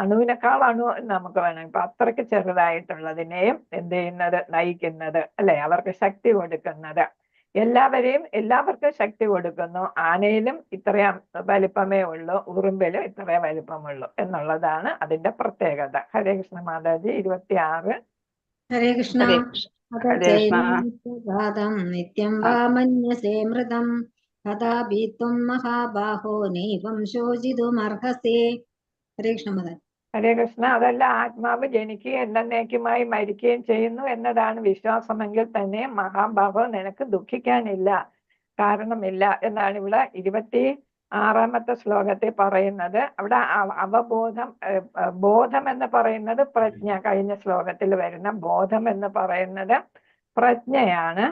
അണുവിനേക്കാൾ അണു എന്ന് നമുക്ക് വേണം. ഇപ്പൊ അത്രയ്ക്ക് ചെറുതായിട്ടുള്ളതിനെയും എന്ത് ചെയ്യുന്നത്, നയിക്കുന്നത് അല്ലെ, അവർക്ക് ശക്തി കൊടുക്കുന്നത്. എല്ലാവർക്കും ശക്തി കൊടുക്കുന്നു. ആനയിലും ഇത്രയും വലിപ്പമേ ഉള്ളൂ, ഉറുമ്പിലും ഇത്രയും വലിപ്പമുള്ളൂ എന്നുള്ളതാണ് അതിന്റെ പ്രത്യേകത. ഹരേ കൃഷ്ണ മാതാജി. 26. ഹരേ കൃഷ്ണ. നിത്യം വാ മന്യസേ മൃതം കഥാപി ത്വം മഹാബാഹോ നൈവം ശോചിതുമർഹസേ. ഹരേ കൃഷ്ണ മാതാജി. ഹരേ കൃഷ്ണ. അതല്ല, ആത്മാവ് ജനിക്കുകയും എന്നേക്കുമായി മരിക്കുകയും ചെയ്യുന്നു എന്നതാണ് വിശ്വാസമെങ്കിൽ തന്നെ മഹാബാഹോ നിനക്ക് ദുഃഖിക്കാനില്ല, കാരണമില്ല എന്നാണ് ഇവിടെ 26-ാമത്തെ ശ്ലോകത്തിൽ പറയുന്നത്. അവിടെ അവബോധം, ബോധം എന്ന് പറയുന്നത് പ്രജ്ഞ. കഴിഞ്ഞ ശ്ലോകത്തിൽ വരുന്ന ബോധം എന്ന് പറയുന്നത് പ്രജ്ഞയാണ്,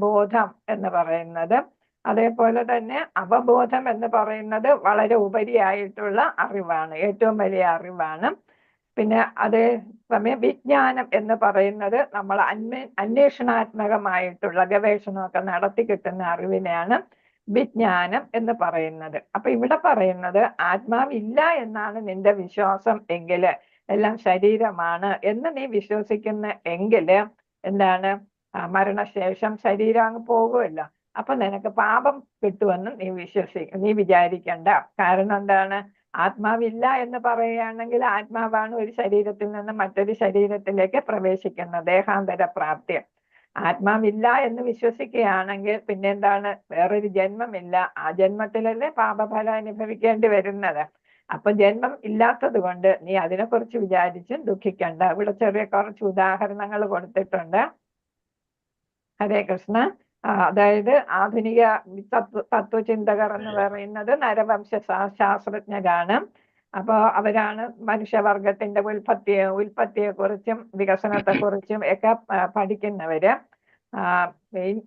ബോധം എന്ന് പറയുന്നത്. അതേപോലെ തന്നെ അവബോധം എന്ന് പറയുന്നത് വളരെ ഉപരിയായിട്ടുള്ള അറിവാണ്, ഏറ്റവും വലിയ അറിവാണ്. പിന്നെ അതേ സമയം വിജ്ഞാനം എന്ന് പറയുന്നത് നമ്മൾ അന്വേഷണാത്മകമായിട്ടുള്ള ഗവേഷണമൊക്കെ നടത്തി കിട്ടുന്ന അറിവിനെയാണ് വിജ്ഞാനം എന്ന് പറയുന്നത്. അപ്പൊ ഇവിടെ പറയുന്നത് ആത്മാവില്ല എന്നാണ് നിന്റെ വിശ്വാസം എങ്കില്, എല്ലാം ശരീരമാണ് എന്ന് നീ വിശ്വസിക്കുന്ന എങ്കില് എന്താണ്, മരണശേഷം ശരീരം അങ്ങ് പോകുമല്ലോ. അപ്പൊ നിനക്ക് പാപം കിട്ടുമെന്ന് നീ വിചാരിക്കണ്ട. കാരണം എന്താണ്, ആത്മാവില്ല എന്ന് പറയുകയാണെങ്കിൽ ആത്മാവാണ് ഒരു ശരീരത്തിൽ നിന്ന് മറ്റൊരു ശരീരത്തിലേക്ക് പ്രവേശിക്കുന്നത്, ദേഹാന്തര പ്രാപ്തി. ആത്മാവില്ല എന്ന് വിശ്വസിക്കുകയാണെങ്കിൽ പിന്നെ എന്താണ്, വേറൊരു ജന്മമില്ല, ആ ജന്മത്തിലല്ലേ പാപഫലം അനുഭവിക്കേണ്ടി വരുന്നത്. അപ്പൊ ജന്മം ഇല്ലാത്തത് കൊണ്ട് നീ അതിനെക്കുറിച്ച് വിചാരിച്ചും ദുഃഖിക്കണ്ട. ഇവിടെ ചെറിയ കുറച്ച് ഉദാഹരണങ്ങൾ കൊടുത്തിട്ടുണ്ട്. ഹരേ കൃഷ്ണ. അതായത് ആധുനിക തത്വചിന്തകർ എന്ന് പറയുന്നത് നരവംശ ശാസ്ത്രജ്ഞരാണ്. അപ്പൊ അവരാണ് മനുഷ്യവർഗത്തിന്റെ ഉൽപ്പത്തിയെക്കുറിച്ചും വികസനത്തെക്കുറിച്ചും ഒക്കെ പഠിക്കുന്നവര്.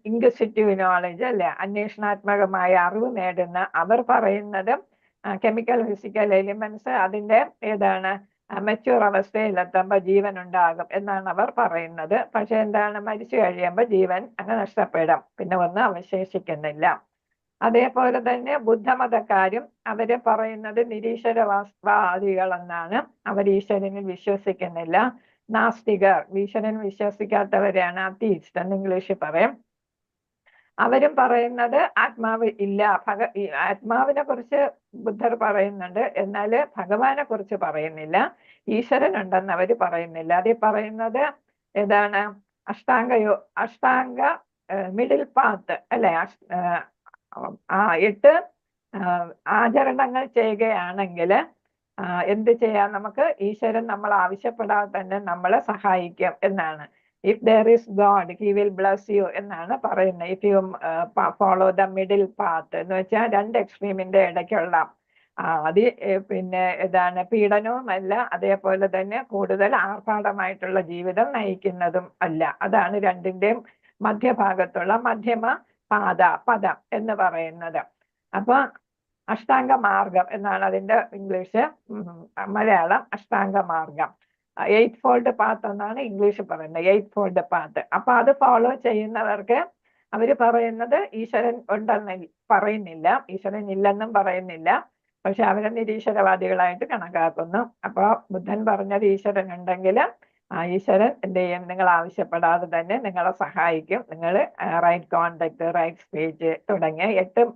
ഇൻക്വിസിറ്റീവ് നോളജ് അല്ലെ, അന്വേഷണാത്മകമായ അറിവ് നേടുന്ന അവർ പറയുന്നത് കെമിക്കൽ ഫിസിക്കൽ എലിമെന്റ്സ് അതിന്റെ ഏതാണ് മെച്യൂർ അവസ്ഥയിലെത്തുമ്പോൾ ജീവൻ ഉണ്ടാകും എന്നാണ് അവർ പറയുന്നത്. പക്ഷെ എന്താണ്, മരിച്ചു കഴിയുമ്പോൾ ജീവൻ അങ്ങ് നഷ്ടപ്പെടും, പിന്നെ ഒന്നും അവശേഷിക്കുന്നില്ല. അതേപോലെ തന്നെ ബുദ്ധമതക്കാരും അവര് പറയുന്നത് നിരീശ്വരവാദികൾ എന്നാണ്. അവർ ഈശ്വരനിൽ വിശ്വസിക്കുന്നില്ല. നാസ്തികർ, ഈശ്വരൻ വിശ്വസിക്കാത്തവരെയാണ് അത്തീസ്റ്റ് എന്ന് ഇംഗ്ലീഷിൽ പറയും. അവരും പറയുന്നത് ആത്മാവ് ഇല്ല. ആത്മാവിനെ കുറിച്ച് ബുദ്ധർ പറയുന്നുണ്ട്, എന്നാല് ഭഗവാനെ കുറിച്ച് പറയുന്നില്ല. ഈശ്വരൻ ഉണ്ടെന്ന് അവര് പറയുന്നില്ല. അതിൽ പറയുന്നത് ഏതാണ്, അഷ്ടാംഗ മിഡിൽ പാത്ത് അല്ലെ, 8 ആചരണങ്ങൾ ചെയ്യുകയാണെങ്കിൽ എന്ത് ചെയ്യാം, നമുക്ക് ഈശ്വരൻ നമ്മൾ ആവശ്യപ്പെടാതെ തന്നെ നമ്മളെ സഹായിക്കും എന്നാണ്. If there is God he will bless you എന്നാണ് പറയുന്നത്. If you follow the middle path എന്ന് വെച്ചാൽ 2 എക്സ്ട്രീമിന്റെ ഇടയ്ക്കുള്ള പിന്നെ ഏതാണ്, പീഡനവുമല്ല, അതേപോലെ തന്നെ കൂടുതൽ ആർഭാടമായിട്ടുള്ള ജീവിതം നയിക്കുന്നതും അല്ല. അതാണ് രണ്ടിന്റെയും മധ്യഭാഗത്തുള്ള മധ്യമ പദം എന്ന് പറയുന്നത്. അപ്പൊ അഷ്ടാംഗ മാർഗം എന്നാണ് അതിന്റെ ഇംഗ്ലീഷ്. മലയാളം അഷ്ടാംഗ മാർഗം. 8 ഫോൾഡ് പാത്ത് എന്നാണ് ഇംഗ്ലീഷ് പറയുന്നത്. 8 ഫോൾഡ് പാത്ത്. അപ്പൊ അത് ഫോളോ ചെയ്യുന്നവർക്ക് അവര് പറയുന്നത് ഈശ്വരൻ ഉണ്ടെന്ന് പറയുന്നില്ല, ഈശ്വരൻ ഇല്ലെന്നും പറയുന്നില്ല. പക്ഷെ അവരെ നിരീശ്വരവാദികളായിട്ട് കണക്കാക്കുന്നു. അപ്പൊ ബുദ്ധൻ പറഞ്ഞത് ഈശ്വരൻ ഉണ്ടെങ്കിൽ ആ ഈശ്വരൻ എന്ത് ചെയ്യും? നിങ്ങൾ ആവശ്യപ്പെടാതെ തന്നെ നിങ്ങളെ സഹായിക്കും. നിങ്ങൾ റൈറ്റ് കോണ്ടാക്ട്, റൈറ്റ് സ്പീച്ച് തുടങ്ങിയ 8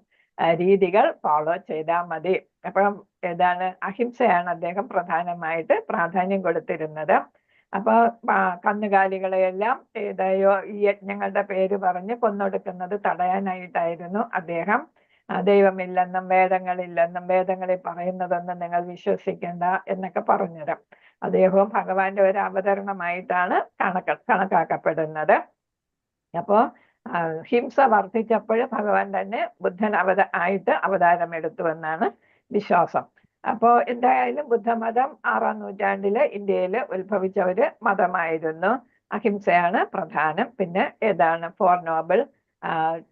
രീതികൾ ഫോളോ ചെയ്താൽ മതി. അപ്പം ഏതാണ്? അഹിംസയാണ് അദ്ദേഹം പ്രധാനമായിട്ട് പ്രാധാന്യം കൊടുത്തിരുന്നത്. അപ്പൊ കന്നുകാലികളെയെല്ലാം ഈ യജ്ഞങ്ങളുടെ പേര് പറഞ്ഞ് കൊന്നൊടുക്കുന്നത് തടയാനായിട്ടായിരുന്നു അദ്ദേഹം ദൈവമില്ലെന്നും വേദങ്ങളില്ലെന്നും വേദങ്ങളിൽ പറയുന്നതൊന്നും നിങ്ങൾ വിശ്വസിക്കേണ്ട എന്നൊക്കെ പറഞ്ഞത്. അദ്ദേഹവും ഭഗവാന്റെ ഒരു അവതരണമായിട്ടാണ് കണക്കാക്കപ്പെടുന്നത്. അപ്പോ ഹിംസ വർദ്ധിച്ചപ്പോൾ ഭഗവാൻ തന്നെ ബുദ്ധൻ ആയിട്ട് അവതാരം എടുത്തു എന്നാണ് വിശ്വാസം. അപ്പോ എന്തായാലും ബുദ്ധമതം 6-ാം നൂറ്റാണ്ടില് ഇന്ത്യയിൽ ഉത്ഭവിച്ച ഒരു മതമായിരുന്നു. അഹിംസയാണ് പ്രധാനം. പിന്നെ ഏതാണ്? 4 നോബിൾ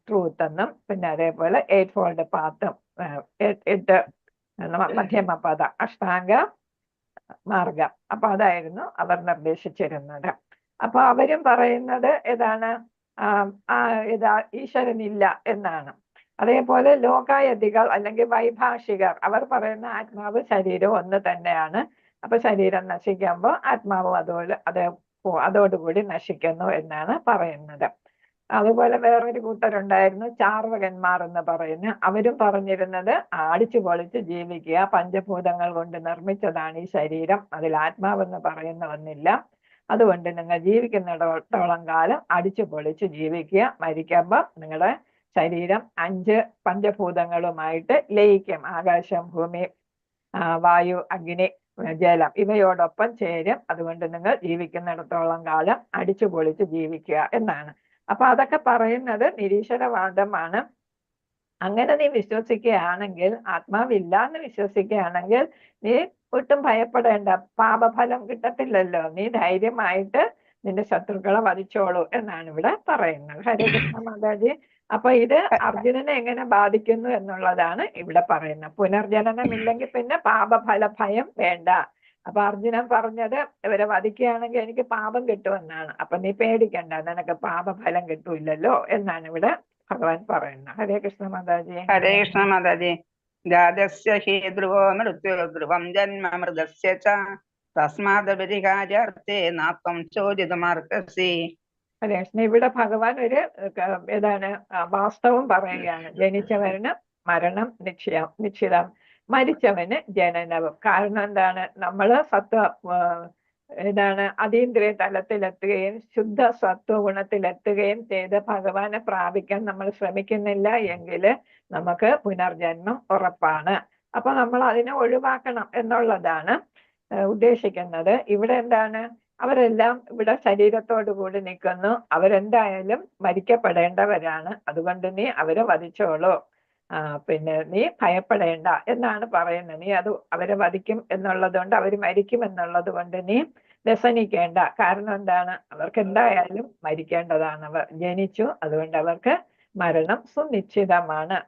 ട്രൂത്ത് എന്നും പിന്നെ അതേപോലെ 8 ഫോൾഡ് പാത്തും 8 മധ്യമ പദ അഷ്ടാംഗ മാർഗം. അപ്പൊ അതായിരുന്നു അവർ നിർദ്ദേശിച്ചിരുന്നത്. അപ്പൊ അവരും പറയുന്നത് ഏതാണ്? ഈശ്വരനില്ല എന്നാണ്. അതേപോലെ ലോകായതികൾ അല്ലെങ്കിൽ വൈഭാഷികർ അവർ പറയുന്ന ആത്മാവ് ശരീരം ഒന്ന് തന്നെയാണ്. അപ്പൊ ശരീരം നശിക്കുമ്പോൾ ആത്മാവും അതോടുകൂടി നശിക്കുന്നു എന്നാണ് പറയുന്നത്. അതുപോലെ വേറൊരു കൂട്ടരുണ്ടായിരുന്നു, ചാർവകന്മാർ എന്ന് പറയുന്ന. അവരും പറഞ്ഞിരുന്നത് അടിച്ചു പൊളിച്ച് ജീവിക്കുക, പഞ്ചഭൂതങ്ങൾ കൊണ്ട് നിർമ്മിച്ചതാണ് ഈ ശരീരം, അതിൽ ആത്മാവെന്ന് പറയുന്ന ഒന്നില്ല. അതുകൊണ്ട് നിങ്ങൾ ജീവിക്കുന്നിടത്തോളം കാലം അടിച്ചു പൊളിച്ച് ജീവിക്കുക. മരിക്കുമ്പോൾ നിങ്ങളുടെ ശരീരം 5 പഞ്ചഭൂതങ്ങളുമായിട്ട് ലയിക്കും. ആകാശം, ഭൂമി, വായു, അഗ്നി, ജലം ഇവയോടൊപ്പം ചേരും. അതുകൊണ്ട് നിങ്ങൾ ജീവിക്കുന്നിടത്തോളം കാലം അടിച്ചു പൊളിച്ച് ജീവിക്കുക എന്നാണ്. അപ്പൊ അതൊക്കെ പറയുന്നത് നിരീശ്വരവാദമാണ്. അങ്ങനെ നീ വിശ്വസിക്കുകയാണെങ്കിൽ, ആത്മാവില്ല എന്ന് വിശ്വസിക്കുകയാണെങ്കിൽ നീ ഒട്ടും ഭയപ്പെടേണ്ട, പാപഫലം കിട്ടത്തില്ലല്ലോ, നീ ധൈര്യമായിട്ട് നിന്റെ ശത്രുക്കളെ വധിച്ചോളൂ എന്നാണ് ഇവിടെ പറയുന്നത്. ഹരേ കൃഷ്ണ മാതാജി. അപ്പൊ ഇത് അർജുനനെ എങ്ങനെ ബാധിക്കുന്നു എന്നുള്ളതാണ് ഇവിടെ പറയുന്നത്. പുനർജനനം ഇല്ലെങ്കിൽ പിന്നെ പാപഫല ഭയം വേണ്ട. അപ്പൊ അർജുനൻ പറഞ്ഞത് ഇവരെ വധിക്കുകയാണെങ്കിൽ എനിക്ക് പാപം കിട്ടുമെന്നാണ്. അപ്പൊ നീ പേടിക്കണ്ട, നിനക്ക് പാപഫലം കിട്ടൂല്ലല്ലോ എന്നാണ് ഇവിടെ ഭഗവാൻ പറയുന്നത്. ഹരേ കൃഷ്ണ മാതാജി. ഹരേ കൃഷ്ണ മാതാജി. ജാതസ്യ ഹി ധ്രുവോ മൃത്യു ധ്രുവം ജന്മ മൃതസ്യ ച തസ്മാദ് പരിഹാര്യാർത്ഥേ നാത്വം ചോദിതുമർഹസി. ഹരേ കൃഷ്ണ. ഇവിടെ ഭഗവാൻ ഒരു ഏതാണ് വാസ്തവം പറയുകയാണ്. ജനിച്ചവന് മരണം നിശ്ചിതം, മരിച്ചവന് ജനനവും. കാരണം എന്താണ്? നമ്മള് അതീന്ദ്രിയ തലത്തിലെത്തുകയും ശുദ്ധ സത്വഗുണത്തിലെത്തുകയും ചെയ്ത് ഭഗവാനെ പ്രാപിക്കാൻ നമ്മൾ ശ്രമിക്കുന്നില്ല എങ്കിൽ നമുക്ക് പുനർജന്മം ഉറപ്പാണ്. അപ്പൊ നമ്മൾ അതിനെ ഒഴിവാക്കണം എന്നുള്ളതാണ് ഉദ്ദേശിക്കുന്നത്. ഇവിടെ എന്താണ്? അവരെല്ലാം ഇവിടെ ശരീരത്തോടു കൂടി നിൽക്കുന്നു. അവരെന്തായാലും മരിക്കപ്പെടേണ്ടവരാണ്. അതുകൊണ്ട് നീ അവരെ വധിച്ചോളൂ, പിന്നെ നീ ഭയപ്പെടേണ്ട എന്നാണ് പറയുന്നത്. നീ അവരെ വധിക്കും എന്നുള്ളത് കൊണ്ട്, അവർ മരിക്കും എന്നുള്ളത് കൊണ്ട് നീ വ്യസനിക്കേണ്ട. കാരണം എന്താണ്? അവർക്ക് എന്തായാലും മരിക്കേണ്ടതാണ്. അവർ ജനിച്ചു, അതുകൊണ്ട് അവർക്ക് മരണം സുനിശ്ചിതമാണ്.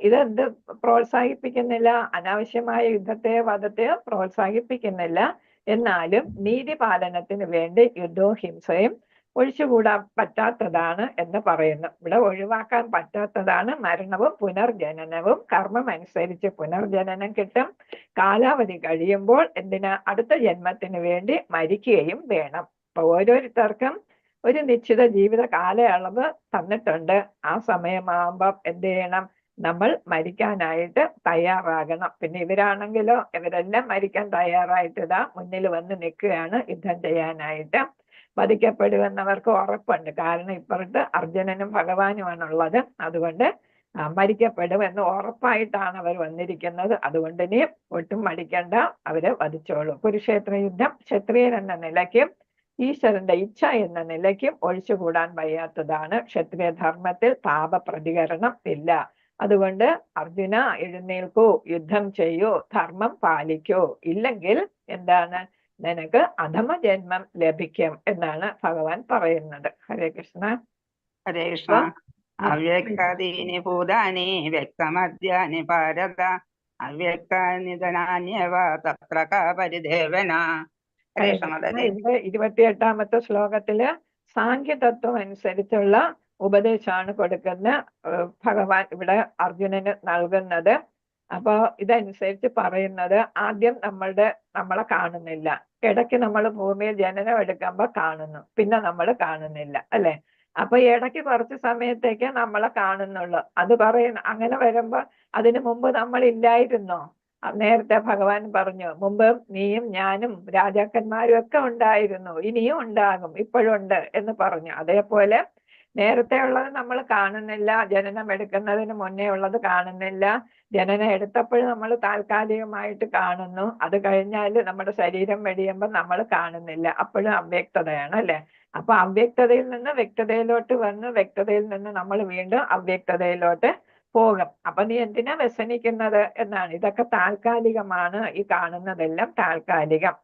ഇതെന്ത് പ്രോത്സാഹിപ്പിക്കുന്നില്ല? അനാവശ്യമായ യുദ്ധത്തെയോ വധത്തെയോ പ്രോത്സാഹിപ്പിക്കുന്നില്ല. എന്നാലും നീതിപാലനത്തിന് വേണ്ടി യുദ്ധവും ഹിംസയും ഒഴിച്ചുകൂടാൻ പറ്റാത്തതാണ് എന്ന് പറയുന്നു. ഇവിടെ ഒഴിവാക്കാൻ പറ്റാത്തതാണ് മരണവും പുനർജനനവും. കർമ്മം അനുസരിച്ച് പുനർജനനം കിട്ടും. കാലാവധി കഴിയുമ്പോൾ അടുത്ത ജന്മത്തിന് വേണ്ടി മരിക്കുകയും വേണം. അപ്പൊ ഓരോരുത്തർക്കും ഒരു നിശ്ചിത ജീവിത കാലയളവ് തന്നിട്ടുണ്ട്. ആ സമയമാകുമ്പം എന്ത് ചെയ്യണം? നമ്മൾ മരിക്കാനായിട്ട് തയ്യാറാകണം. പിന്നെ ഇവരാണെങ്കിലോ ഇവരെല്ലാം മരിക്കാൻ തയ്യാറായിട്ട് മുന്നിൽ വന്ന് നിൽക്കുകയാണ് യുദ്ധം ചെയ്യാനായിട്ട്. വധിക്കപ്പെടുമെന്നവർക്ക് ഉറപ്പുണ്ട്. കാരണം ഇപ്പുറത്ത് അർജുനനും ഭഗവാനുമാണുള്ളത്. അതുകൊണ്ട് മരിക്കപ്പെടുമെന്ന് ഉറപ്പായിട്ടാണ് അവർ വന്നിരിക്കുന്നത്. അതുകൊണ്ട് ഇനി ഒട്ടും മടിക്കണ്ട, അവരെ വധിച്ചോളൂ. കുരുക്ഷേത്ര യുദ്ധം ക്ഷത്രിയൻ എന്ന നിലയ്ക്കും ഈശ്വരന്റെ ഇച്ഛ എന്ന നിലയ്ക്കും ഒഴിച്ചുകൂടാൻ വയ്യാത്തതാണ്. ക്ഷത്രിയ ധർമ്മത്തിൽ പാപ പ്രതികരണം ഇല്ല. അതുകൊണ്ട് അർജുന എഴുന്നേൽക്കൂ, യുദ്ധം ചെയ്യൂ, ധർമ്മം പാലിക്കൂ. ഇല്ലെങ്കിൽ എന്താണ്? നിനക്ക് അധമ ജന്മം ലഭിക്കും എന്നാണ് ഭഗവാൻ പറയുന്നത്. ഹരേ കൃഷ്ണ. ഹരേ കൃഷ്ണ. അവ്യക്താദീനി ഭൂതാനി വ്യക്തമദ്യാനി ഭാരത അവ്യക്താനിധനാന്യവ തത്ര കാ പരിദേവന. ഹരേ കൃഷ്ണ മാതാജി. ഇവിടെ 28ാമത്തെ ശ്ലോകത്തില് സാഖ്യതത്വം അനുസരിച്ചുള്ള ഉപദേശമാണ് കൊടുക്കുന്ന ഭഗവാൻ ഇവിടെ അർജുനന് നൽകുന്നത്. അപ്പൊ ഇതനുസരിച്ച് പറയുന്നത്, ആദ്യം നമ്മളെ കാണുന്നില്ല, ഇടയ്ക്ക് നമ്മൾ ഭൂമിയിൽ ജനനം എടുക്കുമ്പോ കാണുന്നു, പിന്നെ നമ്മൾ കാണുന്നില്ല അല്ലെ. അപ്പൊ ഇടയ്ക്ക് കുറച്ച് സമയത്തേക്ക് നമ്മളെ കാണുന്നുള്ളു. അത് പറയുന്ന അങ്ങനെ വരുമ്പോ അതിനു മുമ്പ് നമ്മൾ ഇല്ലായിരുന്നോ? നേരത്തെ ഭഗവാൻ പറഞ്ഞു, മുമ്പ് നീയും ഞാനും രാജാക്കന്മാരും ഒക്കെ ഉണ്ടായിരുന്നു, ഇനിയും ഉണ്ടാകും, ഇപ്പോഴും ഉണ്ട് എന്ന് പറഞ്ഞു. അതേപോലെ നേരത്തെ ഉള്ളത് നമ്മൾ കാണുന്നില്ല, ജനനം എടുക്കുന്നതിന് മുന്നേ ഉള്ളത് കാണുന്നില്ല, ജനനം എടുത്തപ്പോഴും നമ്മൾ താൽക്കാലികമായിട്ട് കാണുന്നു, അത് കഴിഞ്ഞാൽ നമ്മുടെ ശരീരം വെടിയുമ്പോൾ നമ്മൾ കാണുന്നില്ല, അപ്പോഴും അവ്യക്തതയാണ് അല്ലെ. അപ്പൊ അവ്യക്തതയിൽ നിന്ന് വ്യക്തതയിലോട്ട് വന്ന് വ്യക്തതയിൽ നിന്ന് നമ്മൾ വീണ്ടും അവ്യക്തതയിലോട്ട് പോകും. അപ്പൊ നീ എന്തിനാ വ്യസനിക്കുന്നത് എന്നാണ്. ഇതൊക്കെ താൽക്കാലികമാണ്, ഈ കാണുന്നതെല്ലാം താൽക്കാലികം.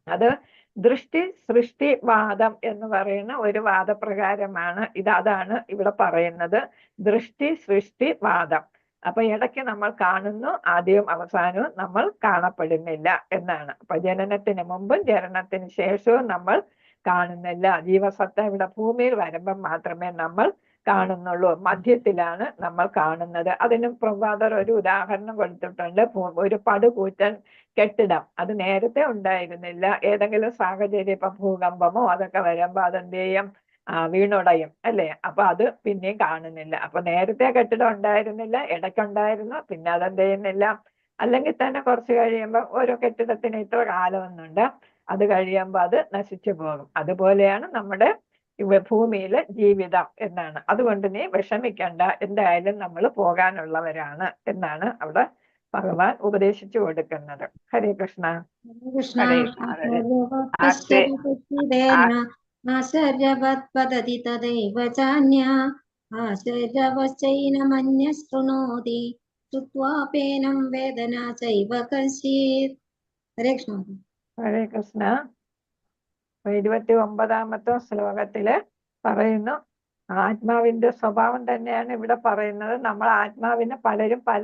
അത് ദൃഷ്ടി സൃഷ്ടി വാദം എന്ന് പറയുന്ന ഒരു വാദപ്രകാരമാണ് അതാണ് ഇവിടെ പറയുന്നത്, ദൃഷ്ടി സൃഷ്ടി വാദം. അപ്പൊ ഇടയ്ക്ക് നമ്മൾ കാണുന്നു, ആദ്യവും അവസാനവും നമ്മൾ കാണപ്പെടുന്നില്ല എന്നാണ്. അപ്പൊ ജനനത്തിന് മുമ്പും ജനനത്തിന് ശേഷവും നമ്മൾ കാണുന്നില്ല. ജീവസത്ത ഇവിടെ ഭൂമിയിൽ വരുമ്പം മാത്രമേ നമ്മൾ കാണുന്നുള്ളൂ, മധ്യത്തിലാണ് നമ്മൾ കാണുന്നത്. അതിന് പ്രഭാതർ ഒരു ഉദാഹരണം കൊടുത്തിട്ടുണ്ട്. ഒരു പടുകൂറ്റൻ കെട്ടിടം, അത് നേരത്തെ ഉണ്ടായിരുന്നില്ല, ഏതെങ്കിലും സാഹചര്യം ഇപ്പൊ ഭൂകമ്പമോ അതൊക്കെ വരുമ്പോ അതെന്ത് ചെയ്യും, വീണുടയും അല്ലെ. അപ്പൊ അത് പിന്നെയും കാണുന്നില്ല. അപ്പൊ നേരത്തെ കെട്ടിടം ഉണ്ടായിരുന്നില്ല, ഇടയ്ക്കുണ്ടായിരുന്നു, പിന്നെ അതെന്ത് ചെയ്യുന്നില്ല. അല്ലെങ്കിൽ തന്നെ കുറച്ച് കഴിയുമ്പോൾ ഓരോ കെട്ടിടത്തിന് ഇത്ര കാലമൊന്നുണ്ട്, അത് കഴിയുമ്പോ അത് നശിച്ചു പോകും. അതുപോലെയാണ് നമ്മുടെ ഭൂമിയിലെ ജീവിതം എന്നാണ്. അതുകൊണ്ട് നീ വിഷമിക്കണ്ട, എന്തായാലും നമ്മൾ പോകാനുള്ളവരാണ് എന്നാണ് അവിടെ ഭഗവാൻ ഉപദേശിച്ചു കൊടുക്കുന്നത്. ഹരേ കൃഷ്ണ. ഹരേ കൃഷ്ണ മാതാജി. ആശ്ചര്യവദ്വദതി തദൈവ ചാന്യ ആശ്ചര്യവശ്ചൈനമന്യ ശൃണോതി ശ്രുത്വാപേനം വേദന ചൈവ കശ്ചിത്. ഹരേ കൃഷ്ണ. ഹരേ കൃഷ്ണ. 29ാമത്തെ ശ്ലോകത്തില് പറയുന്നു, ആത്മാവിന്റെ സ്വഭാവം തന്നെയാണ് ഇവിടെ പറയുന്നത്. നമ്മൾ ആത്മാവിനെ പലരും പല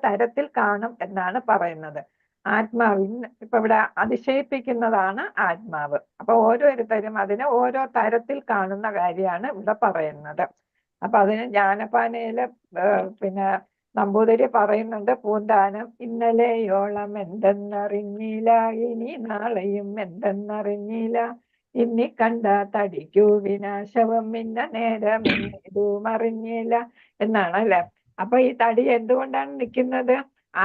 തരത്തിൽ കാണും എന്നാണ് പറയുന്നത്. ആത്മാവിന് ഇപ്പൊ ഇവിടെ അതിശയിപ്പിക്കുന്നതാണ് ആത്മാവ്. അപ്പൊ ഓരോരുത്തരും അതിനെ ഓരോ തരത്തിൽ കാണുന്ന കാര്യമാണ് ഇവിടെ പറയുന്നത്. അപ്പൊ അതിന് ജ്ഞാനപാനയില് പിന്നെ നമ്പൂതിരി പറയുന്നുണ്ട്, പൂന്താനം ഇന്നലെയോളം എന്തെന്നറിഞ്ഞില്ല, ഇനി നാളെയും എന്തെന്നറിഞ്ഞില്ല, ഇനി കണ്ട തടിക്കൂ വിനാശവും ഇന്ന നേരം ഇതും അറിഞ്ഞില്ല എന്നാണ് അല്ലെ. അപ്പൊ ഈ തടി എന്തുകൊണ്ടാണ് നിൽക്കുന്നത്?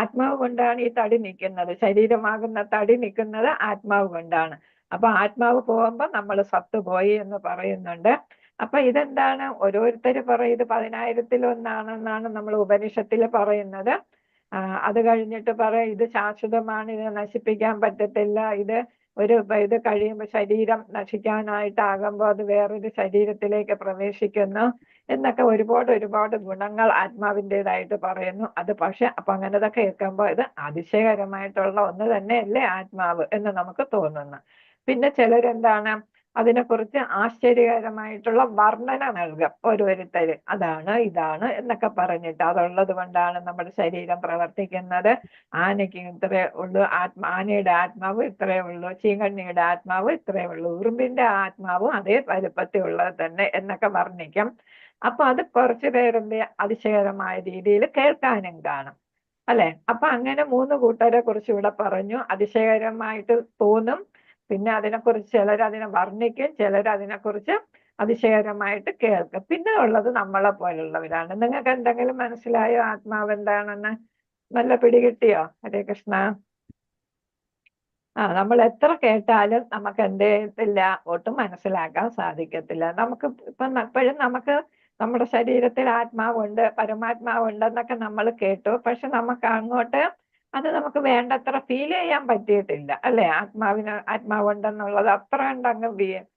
ആത്മാവ് കൊണ്ടാണ് ഈ തടി നിൽക്കുന്നത്. ശരീരമാകുന്ന തടി നിൽക്കുന്നത് ആത്മാവ് കൊണ്ടാണ്. അപ്പൊ ആത്മാവ് പോകുമ്പോ നമ്മൾ സത്തുപോയി എന്ന് പറയുന്നുണ്ട്. അപ്പൊ ഇതെന്താണ്? ഓരോരുത്തര് പറയും ഇത് 10,000-ൽ-1 നമ്മൾ ഉപനിഷത്തിൽ പറയുന്നത്. അത് കഴിഞ്ഞിട്ട് പറയും ഇത് ശാശ്വതമാണ്, ഇത് നശിപ്പിക്കാൻ പറ്റത്തില്ല, ഇത് കഴിയുമ്പോൾ ശരീരം നശിക്കാനായിട്ടാകുമ്പോൾ അത് വേറൊരു ശരീരത്തിലേക്ക് പ്രവേശിക്കുന്നു എന്നൊക്കെ ഒരുപാട് ഗുണങ്ങൾ ആത്മാവിൻ്റെതായിട്ട് പറയുന്നു. അത് പക്ഷെ അപ്പൊ അങ്ങനത്തെ കേൾക്കുമ്പോൾ ഇത് അതിശയകരമായിട്ടുള്ള ഒന്ന് തന്നെയല്ലേ ആത്മാവ് എന്ന് നമുക്ക് തോന്നുന്നു. പിന്നെ ചിലരെന്താണ് അതിനെക്കുറിച്ച് ആശ്ചര്യകരമായിട്ടുള്ള വർണ്ണന നൽകും ഓരോരുത്തര്. അതാണ് ഇതാണ് എന്നൊക്കെ പറഞ്ഞിട്ട്, അതുള്ളത് കൊണ്ടാണ് നമ്മുടെ ശരീരം പ്രവർത്തിക്കുന്നത്. ആനയ്ക്ക് ഇത്രേ ഉള്ളൂ, ആനയുടെ ആത്മാവ് ഇത്രേ ഉള്ളൂ, ചീങ്കണ്ണിയുടെ ആത്മാവ് ഇത്രേ ഉള്ളൂ, ഉറുമ്പിന്റെ ആത്മാവും അതേ വലുപ്പത്തിലുള്ളത് തന്നെ എന്നൊക്കെ വർണ്ണിക്കും. അപ്പൊ അത് കുറച്ചു പേരുടെ അതിശയകരമായ രീതിയിൽ കേൾക്കാനും കാണും അല്ലെ. അപ്പൊ അങ്ങനെ 3 കൂട്ടരെ കുറിച്ച് ഇവിടെ പറഞ്ഞു. അതിശയകരമായിട്ട് തോന്നും, പിന്നെ അതിനെക്കുറിച്ച് ചിലരതിനെ വർണ്ണിക്കും, ചിലരതിനെക്കുറിച്ച് അതിശയകരമായിട്ട് കേൾക്കും. പിന്നെ ഉള്ളത് നമ്മളെ പോലുള്ളവരാണ്. നിങ്ങൾക്ക് എന്തെങ്കിലും മനസ്സിലായോ ആത്മാവ് എന്താണെന്ന്? നല്ല പിടികിട്ടിയോ? ഹരേ കൃഷ്ണ. നമ്മൾ എത്ര കേട്ടാലും നമുക്ക് എന്ത് ചെയ്യത്തില്ല, ഒട്ടും മനസ്സിലാക്കാൻ സാധിക്കത്തില്ല. നമുക്ക് ഇപ്പോഴും നമുക്ക് നമ്മുടെ ശരീരത്തിൽ ആത്മാവുണ്ട്, പരമാത്മാവുണ്ട് എന്നൊക്കെ നമ്മൾ കേട്ടു. പക്ഷെ നമുക്ക് അങ്ങോട്ട് അത് നമുക്ക് വേണ്ടത്ര ഫീൽ ചെയ്യാൻ പറ്റിയിട്ടില്ല അല്ലെ. ആത്മാവുണ്ടെന്നുള്ളത് അത്ര കണ്ടങ്ങ്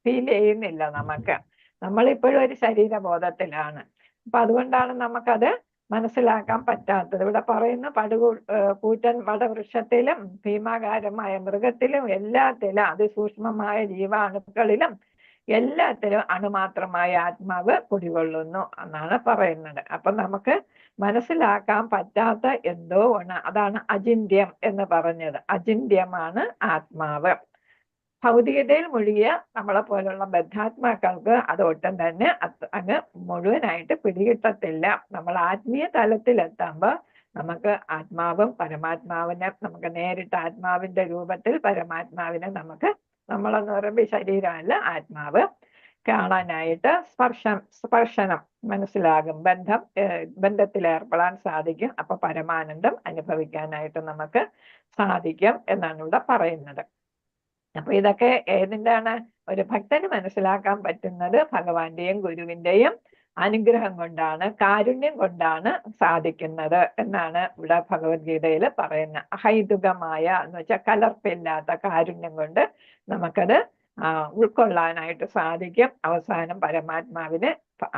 ഫീൽ ചെയ്യുന്നില്ല നമുക്ക്. നമ്മളിപ്പോഴും ഒരു ശരീരബോധത്തിലാണ്. അപ്പൊ അതുകൊണ്ടാണ് നമുക്കത് മനസ്സിലാക്കാൻ പറ്റാത്തത്. ഇവിടെ പറയുന്ന കൂറ്റൻ വടവൃക്ഷത്തിലും ഭീമാകാരമായ മൃഗത്തിലും എല്ലാത്തിലും അതിസൂക്ഷ്മമായ ജീവാണുക്കളിലും എല്ലാത്തിലും അണുമാത്രമായ ആത്മാവ് കുടികൊള്ളുന്നു എന്നാണ് പറയുന്നത്. അപ്പൊ നമുക്ക് മനസ്സിലാക്കാൻ പറ്റാത്ത എന്തോ ആണ്, അതാണ് അചിന്യം എന്ന് പറഞ്ഞത്. അചിന്യമാണ് ആത്മാവ്. ഭൗതികതയിൽ മുഴുകിയ നമ്മളെ പോലുള്ള ബദ്ധാത്മാക്കൾക്ക് അത് ഒട്ടും തന്നെ അങ്ങ് മുഴുവനായിട്ട് പിടികിട്ടത്തില്ല. നമ്മൾ ആത്മീയ തലത്തിലെത്തുമ്പോൾ നമുക്ക് ആത്മാവും പരമാത്മാവിനെ നമുക്ക് നേരിട്ട് ആത്മാവിന്റെ രൂപത്തിൽ പരമാത്മാവിനെ നമുക്ക്, നമ്മളെന്ന് പറയുമ്പോൾ ശരീരമല്ല ആത്മാവ്, കാണാനായിട്ട് സ്പർശനം മനസ്സിലാകും, ബന്ധത്തിൽ ഏർപ്പെടാൻ സാധിക്കും. അപ്പൊ പരമാനന്ദം അനുഭവിക്കാനായിട്ട് നമുക്ക് സാധിക്കും എന്നാണ് ഇവിടെ പറയുന്നത്. അപ്പൊ ഇതൊക്കെ ഏതിൻ്റെയാണ്? ഒരു ഭക്തന് മനസ്സിലാക്കാൻ പറ്റുന്നത് ഭഗവാന്റെയും ഗുരുവിന്റെയും അനുഗ്രഹം കൊണ്ടാണ്, കാരുണ്യം കൊണ്ടാണ് സാധിക്കുന്നത് എന്നാണ് ഇവിടെ ഭഗവത്ഗീതയിൽ പറയുന്നത്. അഹൈതുകമായ എന്ന് വെച്ചാൽ കലർപ്പില്ലാത്ത കാരുണ്യം കൊണ്ട് നമുക്കത് ഉൾക്കൊള്ളാനായിട്ട് സാധിക്കും. അവസാനം പരമാത്മാവിനെ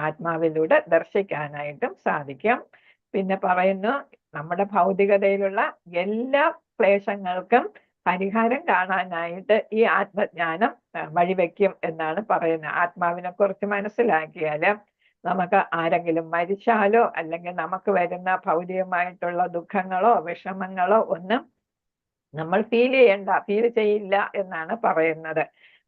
ആത്മാവിലൂടെ ദർശിക്കാനായിട്ടും സാധിക്കും. പിന്നെ പറയുന്നു, നമ്മുടെ ഭൗതികതയിലുള്ള എല്ലാ ക്ലേശങ്ങൾക്കും പരിഹാരം കാണാനായിട്ട് ഈ ആത്മജ്ഞാനം വഴിവെക്കും എന്നാണ് പറയുന്നത്. ആത്മാവിനെ കുറിച്ച് മനസ്സിലാക്കിയാല് നമുക്ക് ആരെങ്കിലും മരിച്ചാലോ അല്ലെങ്കിൽ നമുക്ക് വരുന്ന ഭൗതികമായിട്ടുള്ള ദുഃഖങ്ങളോ വിഷമങ്ങളോ ഒന്നും നമ്മൾ ഫീൽ ചെയ്യില്ല എന്നാണ് പറയുന്നത്.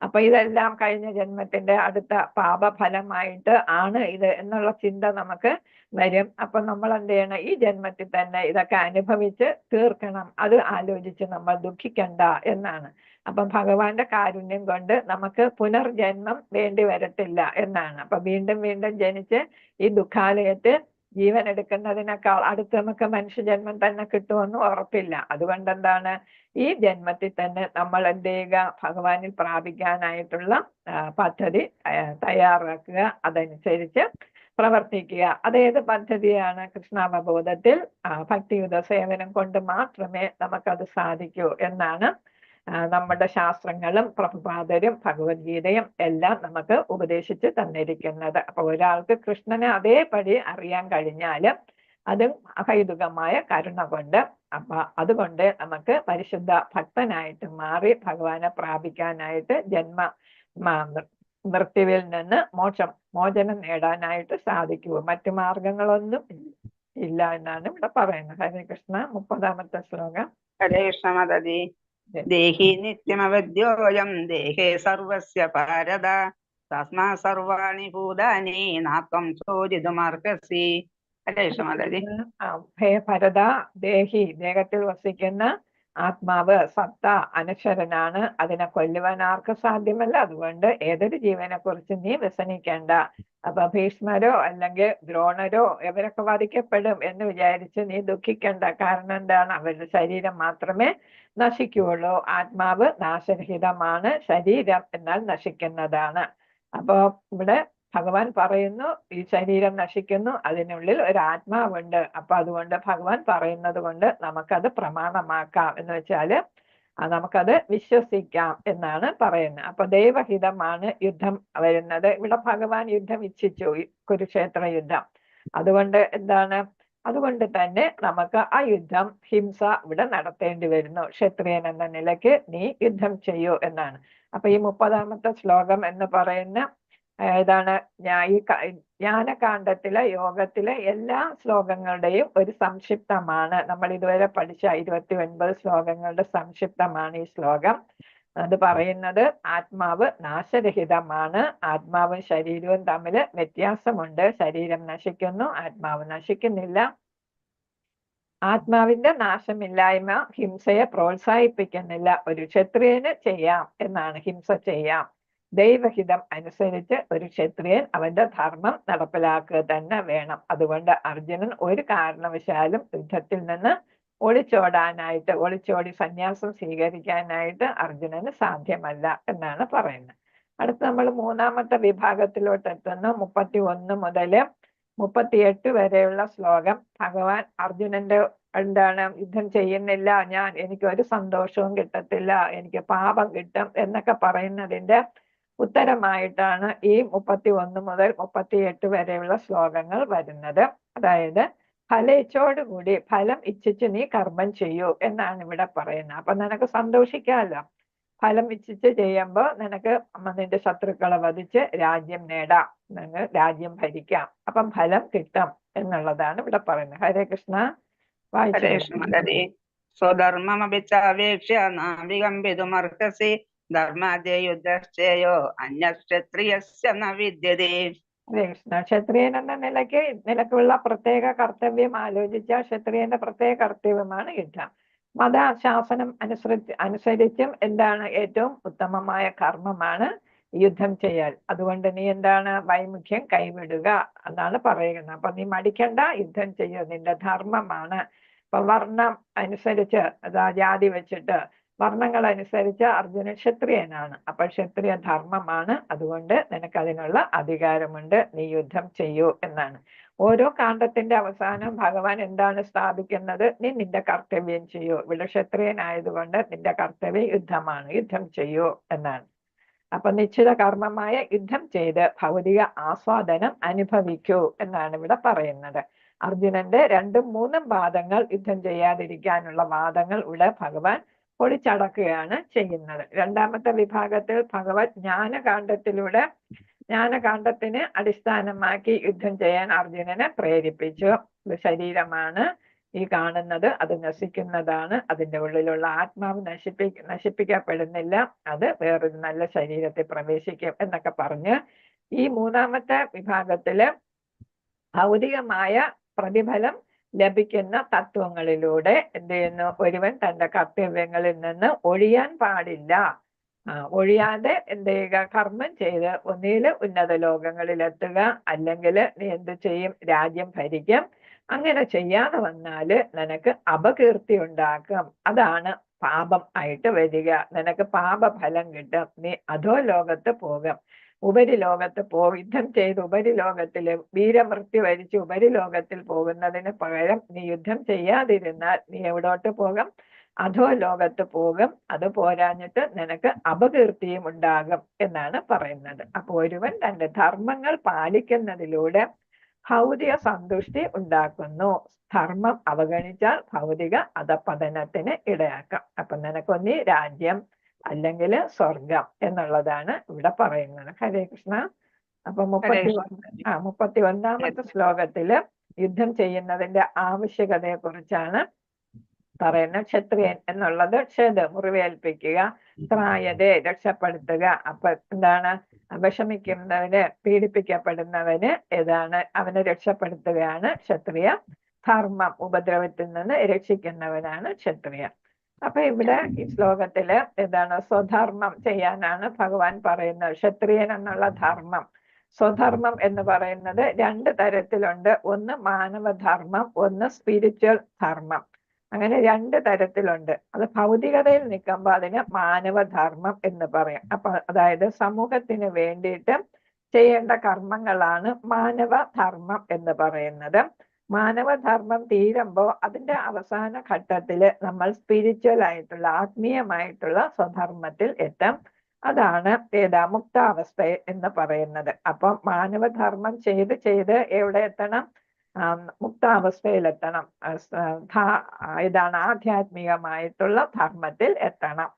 അപ്പൊ ഇതെല്ലാം കഴിഞ്ഞ ജന്മത്തിന്റെ അടുത്ത പാപഫലമായിട്ട് ആണ് ഇത് എന്നുള്ള ചിന്ത നമുക്ക് വരും. അപ്പൊ നമ്മൾ എന്ത് ചെയ്യണം? ഈ ജന്മത്തിൽ തന്നെ ഇതൊക്കെ അനുഭവിച്ച് തീർക്കണം, അത് ആലോചിച്ച് നമ്മൾ ദുഃഖിക്കണ്ട എന്നാണ്. അപ്പൊ ഭഗവാന്റെ കാരുണ്യം കൊണ്ട് നമുക്ക് പുനർജന്മം വേണ്ടി വരത്തില്ല എന്നാണ്. അപ്പൊ വീണ്ടും വീണ്ടും ജനിച്ച് ഈ ദുഃഖാലയത്ത് ജീവൻ എടുക്കുന്നതിനേക്കാൾ അടുത്ത് നമുക്ക് മനുഷ്യജന്മം തന്നെ കിട്ടുമെന്ന് ഉറപ്പില്ല. അതുകൊണ്ട് എന്താണ്, ഈ ജന്മത്തിൽ തന്നെ നമ്മൾ എന്ത് ചെയ്യുക? ഭഗവാനിൽ പ്രാപിക്കാനായിട്ടുള്ള പദ്ധതി തയ്യാറാക്കുക, അതനുസരിച്ച് പ്രവർത്തിക്കുക. അതേത് പദ്ധതിയാണ്? കൃഷ്ണാവബോധത്തിൽ ഭക്തിയുത സേവനം കൊണ്ട് മാത്രമേ നമുക്കത് സാധിക്കൂ എന്നാണ് നമ്മുടെ ശാസ്ത്രങ്ങളും പ്രഭുപാദരും ഭഗവത്ഗീതയും എല്ലാം നമുക്ക് ഉപദേശിച്ച് തന്നിരിക്കുന്നത്. അപ്പൊ ഒരാൾക്ക് കൃഷ്ണനെ അതേപടി അറിയാൻ കഴിഞ്ഞാല് അതും അഹൈതുകമായ കരുണ കൊണ്ട്, അപ്പൊ അതുകൊണ്ട് നമുക്ക് പരിശുദ്ധ ഭക്തനായിട്ട് മാറി ഭഗവാനെ പ്രാപിക്കാനായിട്ട് മൃത്യുവിൽ നിന്ന് മോചനം നേടാനായിട്ട് സാധിക്കൂ. മറ്റു മാർഗങ്ങളൊന്നും ഇല്ല എന്നാണ് ഇവിടെ പറയുന്നത്. ഹരേ കൃഷ്ണ. 30ാമത്തെ ശ്ലോകം. ഹരേ കൃഷ്ണ മാതാജി. ദേഹി നിത്യമവദ്യോയം ദേഹേ സർവസ്യ ഭാരത തസ്മാ സർവാണി ഭൂതാനി നാത്വം ചോദിതുമർഹസി. ഹരേ കൃഷ്ണ മാതാജി. ഹേ ഭരത, ദേഹി ദേഹത്തിൽ വസിക്കുന്ന ആത്മാവ് സത്ത അനശ്വരനാണ്, അതിനെ കൊല്ലുവാൻ ആർക്കും സാധ്യമല്ല. അതുകൊണ്ട് ഏതൊരു ജീവനെ കുറിച്ച് നീ വ്യസനിക്കേണ്ട. അപ്പൊ ഭീഷ്മരോ അല്ലെങ്കിൽ ദ്രോണരോ ഇവരൊക്കെ വധിക്കപ്പെടും എന്ന് വിചാരിച്ച് നീ ദുഃഖിക്കേണ്ട. കാരണം എന്താണ്? അവരുടെ ശരീരം മാത്രമേ നശിക്കുകയുള്ളൂ. ആത്മാവ് നാശരഹിതമാണ്, ശരീരം എന്നാൽ നശിക്കുന്നതാണ്. അപ്പൊ ഇവിടെ ഭഗവാൻ പറയുന്നു, ഈ ശരീരം നശിക്കുന്നു, അതിനുള്ളിൽ ഒരു ആത്മാവുണ്ട്. അപ്പൊ അതുകൊണ്ട് ഭഗവാൻ പറയുന്നത് കൊണ്ട് നമുക്കത് പ്രമാണമാക്കാം, എന്ന് വെച്ചാല് നമുക്കത് വിശ്വസിക്കാം എന്നാണ് പറയുന്നത്. അപ്പൊ ദൈവഹിതമാണ് യുദ്ധം വരുന്നത്. ഇവിടെ ഭഗവാൻ യുദ്ധം ഇച്ഛിച്ചു, കുരുക്ഷേത്ര യുദ്ധം. അതുകൊണ്ട് എന്താണ്? അതുകൊണ്ട് തന്നെ നമുക്ക് ആ യുദ്ധം, ഹിംസ ഇവിടെ നടത്തേണ്ടി വരുന്നു. ക്ഷത്രിയൻ എന്ന നിലയ്ക്ക് നീ യുദ്ധം ചെയ്യൂ എന്നാണ്. അപ്പൊ ഈ 30ാമത്തെ ശ്ലോകം എന്ന് പറയുന്ന ഏതാണ്? ഈ ജ്ഞാനകാണ്ഡത്തിലെ യോഗത്തിലെ എല്ലാ ശ്ലോകങ്ങളുടെയും ഒരു സംക്ഷിപ്തമാണ്. നമ്മൾ ഇതുവരെ പഠിച്ച 29 ശ്ലോകങ്ങളുടെ സംക്ഷിപ്തമാണ് ഈ ശ്ലോകം. അത് പറയുന്നത് ആത്മാവ് നാശരഹിതമാണ്, ആത്മാവും ശരീരവും തമ്മിൽ വ്യത്യാസമുണ്ട്. ശരീരം നശിക്കുന്നു, ആത്മാവ് നശിക്കുന്നില്ല. ആത്മാവിന്റെ നാശമില്ലായ്മ ഹിംസയെ പ്രോത്സാഹിപ്പിക്കുന്നില്ല. ഒരു ക്ഷത്രിയന് ചെയ്യാം എന്നാണ്, ഹിംസ ചെയ്യാം. ദൈവഹിതം അനുസരിച്ച് ഒരു ക്ഷത്രിയൻ അവന്റെ ധർമ്മം നടപ്പിലാക്കുക തന്നെ വേണം. അതുകൊണ്ട് അർജുനൻ ഒരു കാരണവശാലും യുദ്ധത്തിൽ നിന്ന് ഒളിച്ചോടി സന്യാസം സ്വീകരിക്കാനായിട്ട് അർജുനന് സാധ്യമല്ല എന്നാണ് പറയുന്നത്. അടുത്ത് നമ്മൾ 3ാമത്തെ വിഭാഗത്തിലോട്ട് എത്തുന്നു. 31 മുതൽ 38 വരെയുള്ള ശ്ലോകം. ഭഗവാൻ അർജുനന്റെ എന്താണ്? യുദ്ധം ചെയ്യുന്നില്ല, എനിക്ക് ഒരു സന്തോഷവും കിട്ടത്തില്ല, എനിക്ക് പാപം കിട്ടും എന്നൊക്കെ പറയുന്നതിന്റെ ഉത്തരമായിട്ടാണ് ഈ 31 മുതൽ 38 വരെയുള്ള ശ്ലോകങ്ങൾ വരുന്നത്. അതായത് ഫലേച്ഛയോടുകൂടി ഫലം ഇച്ഛിച്ച് നീ കർമ്മം ചെയ്യൂ എന്നാണ് ഇവിടെ പറയുന്നത്. അപ്പൊ നിനക്ക് സന്തോഷിക്കാമല്ലോ. ഫലം ഇച്ഛിച്ച് ചെയ്യുമ്പോൾ നിനക്ക് നിന്റെ ശത്രുക്കളെ വധിച്ച് രാജ്യം നേടാം, നിങ്ങൾ രാജ്യം ഭരിക്കാം, അപ്പം ഫലം കിട്ടും എന്നുള്ളതാണ് ഇവിടെ പറയുന്നത്. ഹരേ കൃഷ്ണ. വായിച്ചു ഹരേ കൃഷ്ണ മാതാജി. സ്വധർമ്മമഭിച്ചാവേക്ഷ്യ നാവികമ്പിതുമർഹസി ധർമാദ്യ യുദ്ധശ്ചേയോ അന്യക്ഷത്രിയസ്യ ന വിദ്യതേ. ഹരേ കൃഷ്ണ. ക്ഷത്രിയൻ എന്ന നിലക്കുള്ള പ്രത്യേക കർത്തവ്യം ആലോചിച്ച ക്ഷത്രിയന്റെ പ്രത്യേക കർത്തവ്യമാണ് യുദ്ധം. മതശാസനം അനുസരിച്ചും എന്താണ് ഏറ്റവും ഉത്തമമായ കർമ്മമാണ് യുദ്ധം ചെയ്യൽ. അതുകൊണ്ട് നീ എന്താണ് വൈമുഖ്യം കൈവിടുക എന്നാണ് പറയുന്നത്. അപ്പൊ നീ മടിക്കണ്ട, യുദ്ധം ചെയ്യുക, നിന്റെ ധർമ്മമാണ്. ഇപ്പൊ വർണ്ണം അനുസരിച്ച് ജാതി വെച്ചിട്ട് വർണ്ണങ്ങൾ അനുസരിച്ച് അർജുനൻ ക്ഷത്രിയനാണ്. അപ്പൊ ക്ഷത്രിയ ധർമ്മമാണ്, അതുകൊണ്ട് നിനക്ക് അതിനുള്ള അധികാരമുണ്ട്, നീ യുദ്ധം ചെയ്യൂ എന്നാണ്. ഓരോ കാണ്ഡത്തിന്റെ അവസാനം ഭഗവാൻ എന്താണ് സ്ഥാപിക്കുന്നത്? നീ നിന്റെ കർത്തവ്യം ചെയ്യൂ. ഇവിടെ ക്ഷത്രിയനായതുകൊണ്ട് നിന്റെ കർത്തവ്യം യുദ്ധമാണ്, യുദ്ധം ചെയ്യൂ എന്നാണ്. അപ്പൊ നിശ്ചിത കർമ്മമായ യുദ്ധം ചെയ്ത് ഭൗതിക ആസ്വാദനം അനുഭവിക്കൂ എന്നാണ് ഇവിടെ പറയുന്നത്. അർജുനന്റെ 2ഉം 3ഉം വാദങ്ങൾ, യുദ്ധം ചെയ്യാതിരിക്കാനുള്ള വാദങ്ങൾ ഇവിടെ ഭഗവാൻ പൊളിച്ചടക്കുകയാണ് ചെയ്യുന്നത്. 2ാമത്തെ വിഭാഗത്തിൽ ഭഗവത് ജ്ഞാനകാണ്ഡത്തിലൂടെ ജ്ഞാനകാണ്ഡത്തിന് അടിസ്ഥാനമാക്കി യുദ്ധം ചെയ്യാൻ അർജുനനെ പ്രേരിപ്പിച്ചു. ശരീരമാണ് ഈ കാണുന്നത്, അത് നശിക്കുന്നതാണ്, അതിൻ്റെ ഉള്ളിലുള്ള ആത്മാവ് നശിപ്പിക്കപ്പെടുന്നില്ല, അത് വേറൊരു നല്ല ശരീരത്തിൽ പ്രവേശിക്കും എന്നൊക്കെ പറഞ്ഞ് ഈ 3ാമത്തെ വിഭാഗത്തില് ഭൗതികമായ പ്രതിഫലം ലഭിക്കുന്ന തത്വങ്ങളിലൂടെ എന്ത് ചെയ്യുന്നു? ഒരുവൻ തന്റെ കർത്തവ്യങ്ങളിൽ നിന്ന് ഒഴിയാൻ പാടില്ല. ഒഴിയാതെ എന്ത് ചെയ്യുക? കർമ്മം ചെയ്ത് ഒന്നിൽ ഉന്നത ലോകങ്ങളിൽ എത്തുക, അല്ലെങ്കിൽ നീ എന്ത് ചെയ്യും? രാജ്യം ഭരിക്കും. അങ്ങനെ ചെയ്യാതെ വന്നാല് നിനക്ക് അപകീർത്തി ഉണ്ടാക്കും, അതാണ് പാപം ആയിട്ട് വരിക. നിനക്ക് പാപഫലം കിട്ടും, നീ അധോ ലോകത്ത് പോകും. ഉപരിലോകത്ത് യുദ്ധം ചെയ്ത് ഉപരിലോകത്തില് വീരമൃത്യു വരിച്ച് ഉപരിലോകത്തിൽ പോകുന്നതിന് പകരം നീ യുദ്ധം ചെയ്യാതിരുന്നാൽ നീ എവിടോട്ട് പോകും? അധോ ലോകത്ത് പോകും. അത് പോരാഞ്ഞിട്ട് നിനക്ക് അപകീർത്തിയും ഉണ്ടാകും എന്നാണ് പറയുന്നത്. അപ്പൊ ഒരുവൻ തന്റെ ധർമ്മങ്ങൾ പാലിക്കുന്നതിലൂടെ ഭൗതിക സന്തുഷ്ടി ഉണ്ടാക്കുന്നു. ധർമ്മം അവഗണിച്ചാൽ ഭൗതിക അധപതനത്തിന് ഇടയാക്കാം. അപ്പൊ നിനക്കൊന്നി രാജ്യം അല്ലെങ്കിൽ സ്വർഗം എന്നുള്ളതാണ് ഇവിടെ പറയുന്നത്. ഹരേ കൃഷ്ണ. അപ്പൊ 31ാമത്തെ ശ്ലോകത്തില് യുദ്ധം ചെയ്യുന്നതിന്റെ ആവശ്യകതയെ കുറിച്ചാണ് പറയുന്നത്. ക്ഷത്രിയൻ എന്നുള്ളത് ക്ഷത് മുറിവേൽപ്പിക്കുക, ത്രായതെ രക്ഷപ്പെടുത്തുക. അപ്പൊ എന്താണ്? വിഷമിക്കുന്നവന്, പീഡിപ്പിക്കപ്പെടുന്നവന് ഏതാണ്? അവനെ രക്ഷപ്പെടുത്തുകയാണ് ക്ഷത്രിയ ധർമ്മം. ഉപദ്രവത്തിൽ നിന്ന് രക്ഷിക്കുന്നവനാണ് ക്ഷത്രിയ. അപ്പൊ ഇവിടെ ഈ ശ്ലോകത്തില് എന്താണ്? സ്വധർമ്മം ചെയ്യാനാണ് ഭഗവാൻ പറയുന്നത്. ക്ഷത്രിയൻ എന്നുള്ള ധർമ്മം, സ്വധർമ്മം എന്ന് പറയുന്നത് 2 തരത്തിലുണ്ട്. ഒന്ന് മാനവധർമ്മം, ഒന്ന് സ്പിരിച്വൽ ധർമ്മം. അങ്ങനെ 2 തരത്തിലുണ്ട്. അത് ഭൗതികതയിൽ നിൽക്കുമ്പോൾ അതിന് മാനവധർമ്മം എന്ന് പറയാം. അപ്പൊ അതായത് സമൂഹത്തിന് വേണ്ടിയിട്ട് ചെയ്യേണ്ട കർമ്മങ്ങളാണ് മാനവധർമ്മം എന്ന് പറയുന്നത്. മാനവധർമ്മം തീരുമ്പോൾ അതിന്റെ അവസാന ഘട്ടത്തില് നമ്മൾ സ്പിരിച്വൽ ആയിട്ടുള്ള, ആത്മീയമായിട്ടുള്ള സ്വധർമ്മത്തിൽ എത്തും. അതാണ് മുക്താവസ്ഥ എന്ന് പറയുന്നത്. അപ്പം മാനവധർമ്മം ചെയ്ത് എവിടെ എത്തണം? മുക്താവസ്ഥയിലെത്തണം. ഇതാണ് ആധ്യാത്മികമായിട്ടുള്ള ധർമ്മത്തിൽ എത്തണം.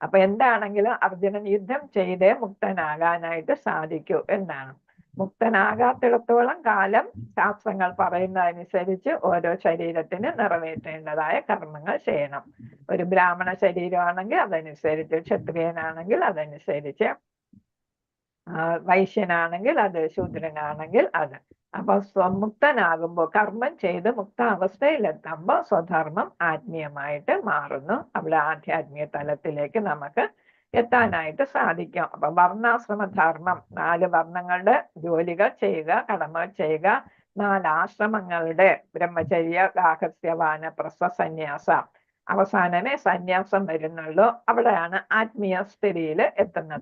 അപ്പൊ എന്താണെങ്കിലും അർജുനൻ യുദ്ധം ചെയ്തേ മുക്തനാകാനായിട്ട് സാധിക്കൂ എന്നാണ്. മുക്തനാകാത്തിടത്തോളം കാലം ശാസ്ത്രങ്ങൾ പറയുന്നതനുസരിച്ച് ഓരോ ശരീരത്തിന് നിറവേറ്റേണ്ടതായ കർമ്മങ്ങൾ ചെയ്യണം. ഒരു ബ്രാഹ്മണ ശരീരമാണെങ്കിൽ അതനുസരിച്ച്, ക്ഷത്രിയനാണെങ്കിൽ അതനുസരിച്ച്, വൈശ്യനാണെങ്കിൽ അത്, ശൂദ്രനാണെങ്കിൽ അത്. അപ്പൊ മുക്തനാകുമ്പോൾ, കർമ്മം ചെയ്ത് മുക്താവസ്ഥയിലെത്തുമ്പോൾ സ്വധർമ്മം ആത്മീയമായിട്ട് മാറുന്നു. അവിടെ ആധ്യാത്മിക തലത്തിലേക്ക് നമുക്ക് എത്താനായിട്ട് സാധിക്കും. അപ്പൊ വർണ്ണാശ്രമ ധർമ്മം, 4 വർണ്ണങ്ങളുടെ ജോലികൾ ചെയ്യുക, കടമകൾ ചെയ്യുക. 4 ആശ്രമങ്ങളുടെ ബ്രഹ്മചര്യ, ഗാർഹസ്ഥ്യ, വാനപ്രസ്ഥ, സന്യാസം. അവസാനമേ സന്യാസം വരുന്നുള്ളൂ. അവിടെയാണ് ആത്മീയ സ്ഥിതിയിൽ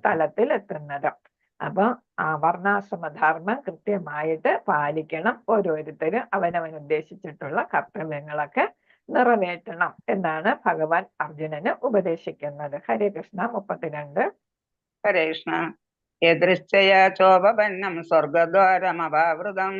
തലത്തിൽ എത്തുന്നത്. അപ്പൊ ആ വർണ്ണാശ്രമധർമ്മം കൃത്യമായിട്ട് പാലിക്കണം. ഓരോരുത്തരും അവനവൻ ഉദ്ദേശിച്ചിട്ടുള്ള കർത്തവ്യങ്ങളൊക്കെ നിറവേറ്റണം എന്നാണ് ഭഗവാൻ അർജുനന് ഉപദേശിക്കുന്നത്. ഹരേ കൃഷ്ണ. 32. ഹരേ കൃഷ്ണ. യദൃശ്ചയാ ചോപപന്നം സ്വർഗദ്വാരമപാവൃതം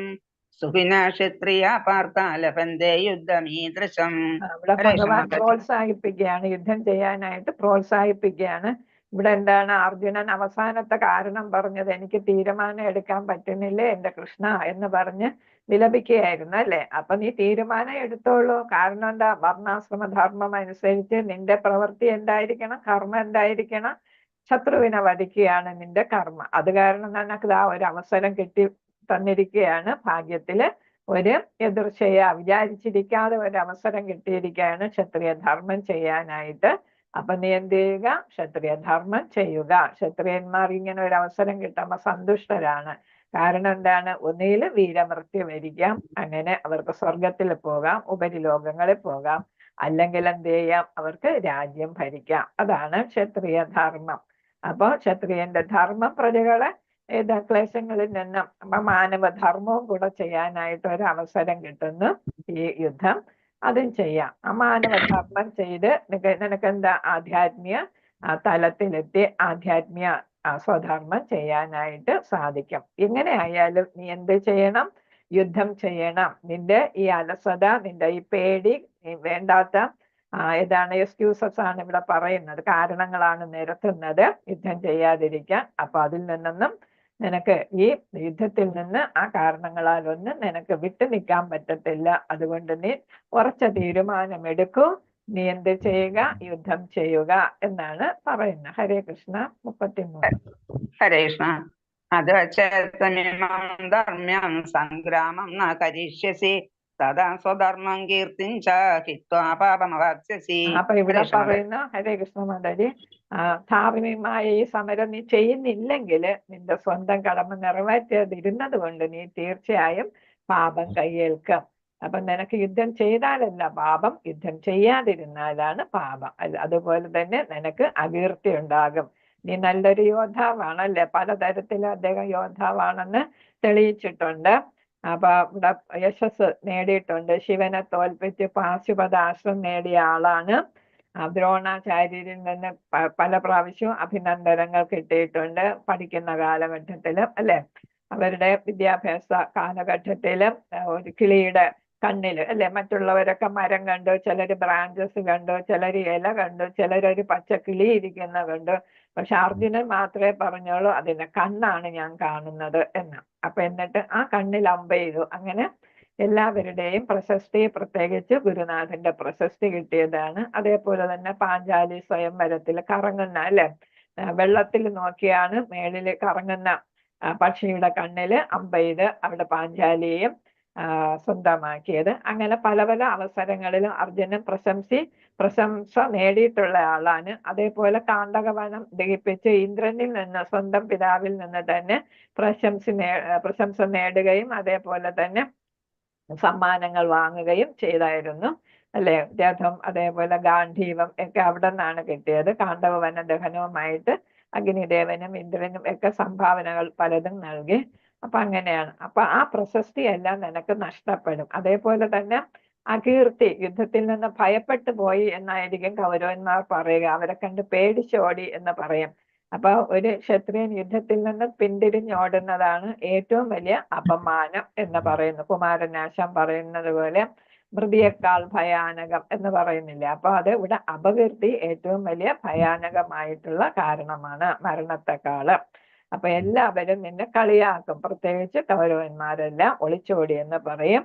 സുഖിനാ ക്ഷത്രിയ പാർത്ഥ ലഭന്തേ യുദ്ധമീദൃശം. ഇവിടെ ഭഗവാൻ പ്രോത്സാഹിപ്പിക്കുകയാണ്, യുദ്ധം ചെയ്യാനായിട്ട് പ്രോത്സാഹിപ്പിക്കുകയാണ്. ഇവിടെ എന്താണ് അർജുനൻ അവസാനത്തെ കാരണം പറഞ്ഞത്, എനിക്ക് തീരുമാനം എടുക്കാൻ പറ്റുന്നില്ലേ എന്റെ കൃഷ്ണ എന്ന് പറഞ്ഞ് വിലപിക്കുകയായിരുന്നു അല്ലെ. അപ്പൊ നീ തീരുമാനം എടുത്തോളൂ. കാരണം എന്താ, വർണ്ണാശ്രമ ധർമ്മം അനുസരിച്ച് നിന്റെ പ്രവൃത്തി എന്തായിരിക്കണം, കർമ്മം എന്തായിരിക്കണം, ശത്രുവിനെ വധിക്കുകയാണ് നിന്റെ കർമ്മ. അത് കാരണം നിനക്ക് ആ ഒരു അവസരം കിട്ടി തന്നിരിക്കുകയാണ്. ഭാഗ്യത്തില് ഒരു എതിർച്ചയ വിചാരിച്ചിരിക്കാതെ ഒരു അവസരം കിട്ടിയിരിക്കുകയാണ് ക്ഷത്രിയ ധർമ്മം ചെയ്യാനായിട്ട്. അപ്പൊ നീ എന്ത് ചെയ്യുക, ക്ഷത്രിയ ധർമ്മം ചെയ്യുക. ക്ഷത്രിയന്മാർ ഇങ്ങനെ ഒരു അവസരം കിട്ടുമ്പോ സന്തുഷ്ടരാണ്. കാരണം എന്താണ്, ഒന്നിയിൽ വീരമൃത്യു വരിക്കാം, അങ്ങനെ അവർക്ക് സ്വർഗത്തിൽ പോകാം, ഉപരിലോകങ്ങളിൽ പോകാം, അല്ലെങ്കിൽ എന്ത് ചെയ്യാം, അവർക്ക് രാജ്യം ഭരിക്കാം. അതാണ് ക്ഷത്രിയ ധർമ്മം. അപ്പൊ ക്ഷത്രിയന്റെ ധർമ്മം പ്രജകളെ ക്ലേശങ്ങളിൽ നിന്നും മാനവധർമ്മവും കൂടെ ചെയ്യാനായിട്ട് ഒരു അവസരം കിട്ടുന്നു ഈ യുദ്ധം. അതും ചെയ്യാം. ആ മാനവധർമ്മം ചെയ്ത് നിനക്ക് എന്താ ആധ്യാത്മിക തലത്തിലെത്തി ആധ്യാത്മിക സ്വധർമ്മം ചെയ്യാനായിട്ട് സാധിക്കും. എങ്ങനെ ആയാലും നീ എന്ത് ചെയ്യണം, യുദ്ധം ചെയ്യണം. നിന്റെ ഈ അലസത, നിന്റെ ഈ പേടി, വേണ്ടാത്ത ഏതാണ് എക്സ്ക്യൂസസ് ആണ് ഇവിടെ പറയുന്നത്, കാരണങ്ങളാണ് നിരത്തുന്നത് യുദ്ധം ചെയ്യാതിരിക്കാൻ. അപ്പൊ അതിൽ നിന്നൊന്നും നിനക്ക് ഈ യുദ്ധത്തിൽ നിന്ന് ആ കാരണങ്ങളാലൊന്നും നിനക്ക് വിട്ടു നിൽക്കാൻ പറ്റത്തില്ല. അതുകൊണ്ട് നീ ഉറച്ച തീരുമാനമെടുക്കൂ, നീ എന്ത് ചെയ്യുക, യുദ്ധം ചെയ്യുക എന്നാണ് പറയുന്നത്. ഹരേ കൃഷ്ണ. 33. ഹരേ കൃഷ്ണ. അത് ചേതമിമം ധർമ്മ്യം സംഗ്രാമം ന കരിഷ്യസി തഥാ സ്വധർമ്മം കീർത്തിഞ്ച ഹിത്വാ പാപമവാപ്സ്യസി. അപ്പൊ ഇവിടെ പറയുന്ന ഹരേ കൃഷ്ണ മാതാജി, ധാർമ്മികമായ ഈ സമരം നീ ചെയ്യുന്നില്ലെങ്കിൽ നിന്റെ സ്വന്തം കടമ നിറവേറ്റാതിരുന്നത് കൊണ്ട് നീ തീർച്ചയായും പാപം കയ്യേൽക്കും. അപ്പൊ നിനക്ക് യുദ്ധം ചെയ്താലല്ല പാപം, യുദ്ധം ചെയ്യാതിരുന്നാലാണ് പാപം. അതുപോലെ തന്നെ നിനക്ക് അകീർത്തി ഉണ്ടാകും. നീ നല്ലൊരു യോദ്ധാവാണല്ലേ, പലതരത്തിലും അദ്ദേഹം യോദ്ധാവാണെന്ന് തെളിയിച്ചിട്ടുണ്ട്. അപ്പൊ ഇവിടെ യശസ് നേടിയിട്ടുണ്ട്. ശിവനെ തോൽപ്പിച്ച് പാശുപതാശ്രം നേടിയ ആളാണ്. ദ്രോണാചാര്യരിൽ നിന്ന് പല പ്രാവശ്യവും അഭിനന്ദനങ്ങൾ കിട്ടിയിട്ടുണ്ട് പഠിക്കുന്ന കാലഘട്ടത്തിലും അല്ലെ. അവരുടെ വിദ്യാഭ്യാസ കാലഘട്ടത്തിലും ഒരു കിളിയുടെ കണ്ണില് അല്ലെ, മറ്റുള്ളവരൊക്കെ മരം കണ്ടു, ചിലര് ബ്രാഞ്ചസ് കണ്ടു, ചിലര് ഇല കണ്ടു, ചിലരൊരു പച്ച കിളി ഇരിക്കുന്ന കണ്ടു. പക്ഷെ അർജുനൻ മാത്രമേ പറഞ്ഞോളൂ അതിന്റെ കണ്ണാണ് ഞാൻ കാണുന്നത് എന്ന്. അപ്പൊ എന്നിട്ട് ആ കണ്ണിൽ അമ്പ ചെയ്തു. അങ്ങനെ എല്ലാവരുടെയും പ്രശസ്തി, പ്രത്യേകിച്ച് ഗുരുനാഥന്റെ പ്രശസ്തി കിട്ടിയതാണ്. അതേപോലെ തന്നെ പാഞ്ചാലി സ്വയംവരത്തിൽ കറങ്ങുന്ന അല്ലെ, വെള്ളത്തിൽ നോക്കിയാണ് മേളിൽ കറങ്ങുന്ന പക്ഷിയുടെ കണ്ണില് അമ്പ ചെയ്ത് അവിടെ പാഞ്ചാലിയെയും സ്വന്തമാക്കിയത്. അങ്ങനെ പല പല അവസരങ്ങളിലും അർജുനൻ പ്രശംസ നേടിയിട്ടുള്ള ആളാണ്. അതേപോലെ കാണ്ടകവനം ദഹിപ്പിച്ച് ഇന്ദ്രനിൽ നിന്ന്, സ്വന്തം പിതാവിൽ നിന്ന് തന്നെ പ്രശംസ നേടുകയും അതേപോലെ തന്നെ സമ്മാനങ്ങൾ വാങ്ങുകയും ചെയ്തായിരുന്നു അല്ലെ. രഥം അതേപോലെ ഗാന്ധീവം ഒക്കെ അവിടെ നിന്നാണ് കിട്ടിയത്. കാണ്ഡവവന ദഹനവുമായിട്ട് അഗ്നിദേവനും ഇന്ദ്രനും ഒക്കെ സംഭാവനകൾ പലതും നൽകി. അപ്പൊ അങ്ങനെയാണ്. അപ്പൊ ആ പ്രശസ്തി എല്ലാം നിനക്ക് നഷ്ടപ്പെടും. അതേപോലെ തന്നെ അകീർത്തി, യുദ്ധത്തിൽ നിന്ന് ഭയപ്പെട്ടു പോയി എന്നായിരിക്കും കൗരവന്മാർ പറയുക. അവരെ കണ്ട് പേടിച്ചോടി എന്ന് പറയും. അപ്പൊ ഒരു ക്ഷത്രിയൻ യുദ്ധത്തിൽ നിന്ന് പിന്തിരിഞ്ഞോടുന്നതാണ് ഏറ്റവും വലിയ അപമാനം എന്ന് പറയുന്നു. കുമാരനാശം പറയുന്നത് പോലെ മൃതിയേക്കാൾ ഭയാനകം എന്ന് പറയുന്നില്ല. അപ്പൊ അത് ഇവിടെ അപകീർത്തി ഏറ്റവും വലിയ ഭയാനകമായിട്ടുള്ള കാരണമാണ്, മരണത്തെക്കാള്. അപ്പൊ എല്ലാവരും നിന്നെ കളിയാക്കും, പ്രത്യേകിച്ച് കൗരവന്മാരെല്ലാം ഒളിച്ചോടി എന്ന് പറയും.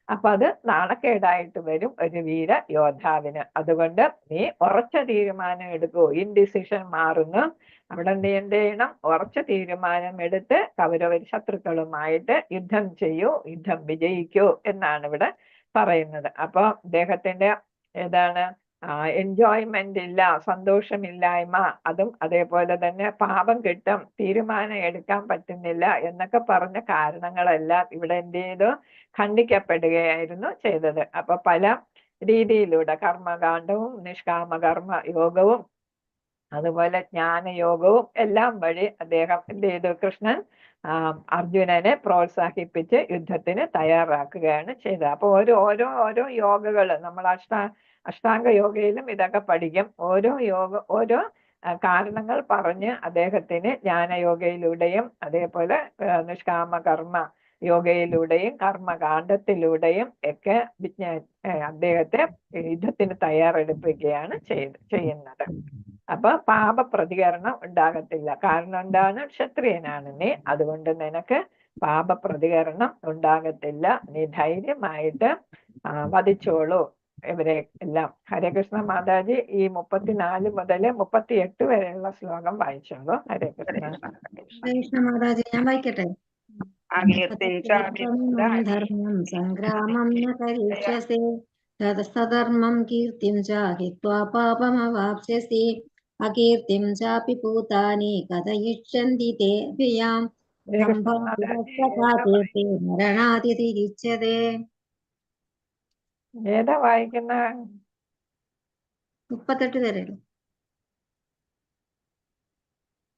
അപ്പൊ അത് നാണക്കേടായിട്ട് വരും ഒരു വീര യോദ്ധാവിന്. അതുകൊണ്ട് നീ ഉറച്ച തീരുമാനം എടുക്കൂ. ഇൻഡിസിഷൻ മാറുന്നു. അവിടെ നീ എന്ത് ചെയ്യണം, ഉറച്ച തീരുമാനം എടുത്ത് കൗരവ ശത്രുക്കളുമായിട്ട് യുദ്ധം ചെയ്യൂ, യുദ്ധം വിജയിക്കൂ എന്നാണ് ഇവിടെ പറയുന്നത്. അപ്പൊ അദ്ദേഹത്തിന്റെ ഏതാണ് എൻജോയ്മെന്റ് ഇല്ല, സന്തോഷമില്ലായ്മ, അതും അതേപോലെ തന്നെ പാപം കിട്ടും, തീരുമാനം എടുക്കാൻ പറ്റുന്നില്ല എന്നൊക്കെ പറഞ്ഞ കാരണങ്ങളെല്ലാം ഇവിടെ എന്ത് ചെയ്തു, ഖണ്ഡിക്കപ്പെടുകയായിരുന്നു ചെയ്തത്. അപ്പൊ പല രീതിയിലൂടെ കർമ്മകാണ്ഡവും നിഷ്കാമകർമ്മ യോഗവും അതുപോലെ ജ്ഞാനയോഗവും എല്ലാം വഴി അദ്ദേഹം എന്ത് ചെയ്തു, കൃഷ്ണൻ അർജുനനെ പ്രോത്സാഹിപ്പിച്ച് യുദ്ധത്തിന് തയ്യാറാക്കുകയാണ് ചെയ്തത്. അപ്പൊ ഓരോ യോഗകള് നമ്മൾ അഷ്ടാംഗ യോഗയിലും ഇതൊക്കെ പഠിക്കും. ഓരോ കാരണങ്ങൾ പറഞ്ഞ് അദ്ദേഹത്തിന് ജ്ഞാനയോഗയിലൂടെയും അതേപോലെ നിഷ്കാമകർമ്മ യോഗയിലൂടെയും കർമ്മകാണ്ഡത്തിലൂടെയും ഒക്കെ അദ്ദേഹത്തെ യുദ്ധത്തിന് തയ്യാറെടുപ്പിക്കുകയാണ് ചെയ്യുന്നത്. അപ്പൊ പാപ പ്രതികരണം ഉണ്ടാകത്തില്ല. കാരണം എന്താണ്? ക്ഷത്രിയനാണ് നീ, അതുകൊണ്ട് നിനക്ക് പാപ പ്രതികരണം ഉണ്ടാകത്തില്ല. നീ ധൈര്യമായിട്ട് വധിച്ചോളൂ ഇവരെ എല്ലാം. ഹരേ കൃഷ്ണ മാതാജി ഈ 34 മുതൽ 38 വരെയുള്ള ശ്ലോകം വായിച്ചോളൂ. ഹരേ കൃഷ്ണ. കൃഷ്ണ മാതാജി ഞാൻ വായിക്കട്ടെ. ധർമ്മം സംഗ്രാമം ന കരിഷ്യസേ സധർമ്മം കീർത്തിം ച ഹിത്വാ പാപമവാപ്സ്യസി അകീർത്തിം ചാപി ഭൂതാനി കഥയിഷ്യന്തി തേ അഭിയാം മരണാതിരിച്ചതേ. ഏതാ വായിക്കുന്ന? 38 വരെ.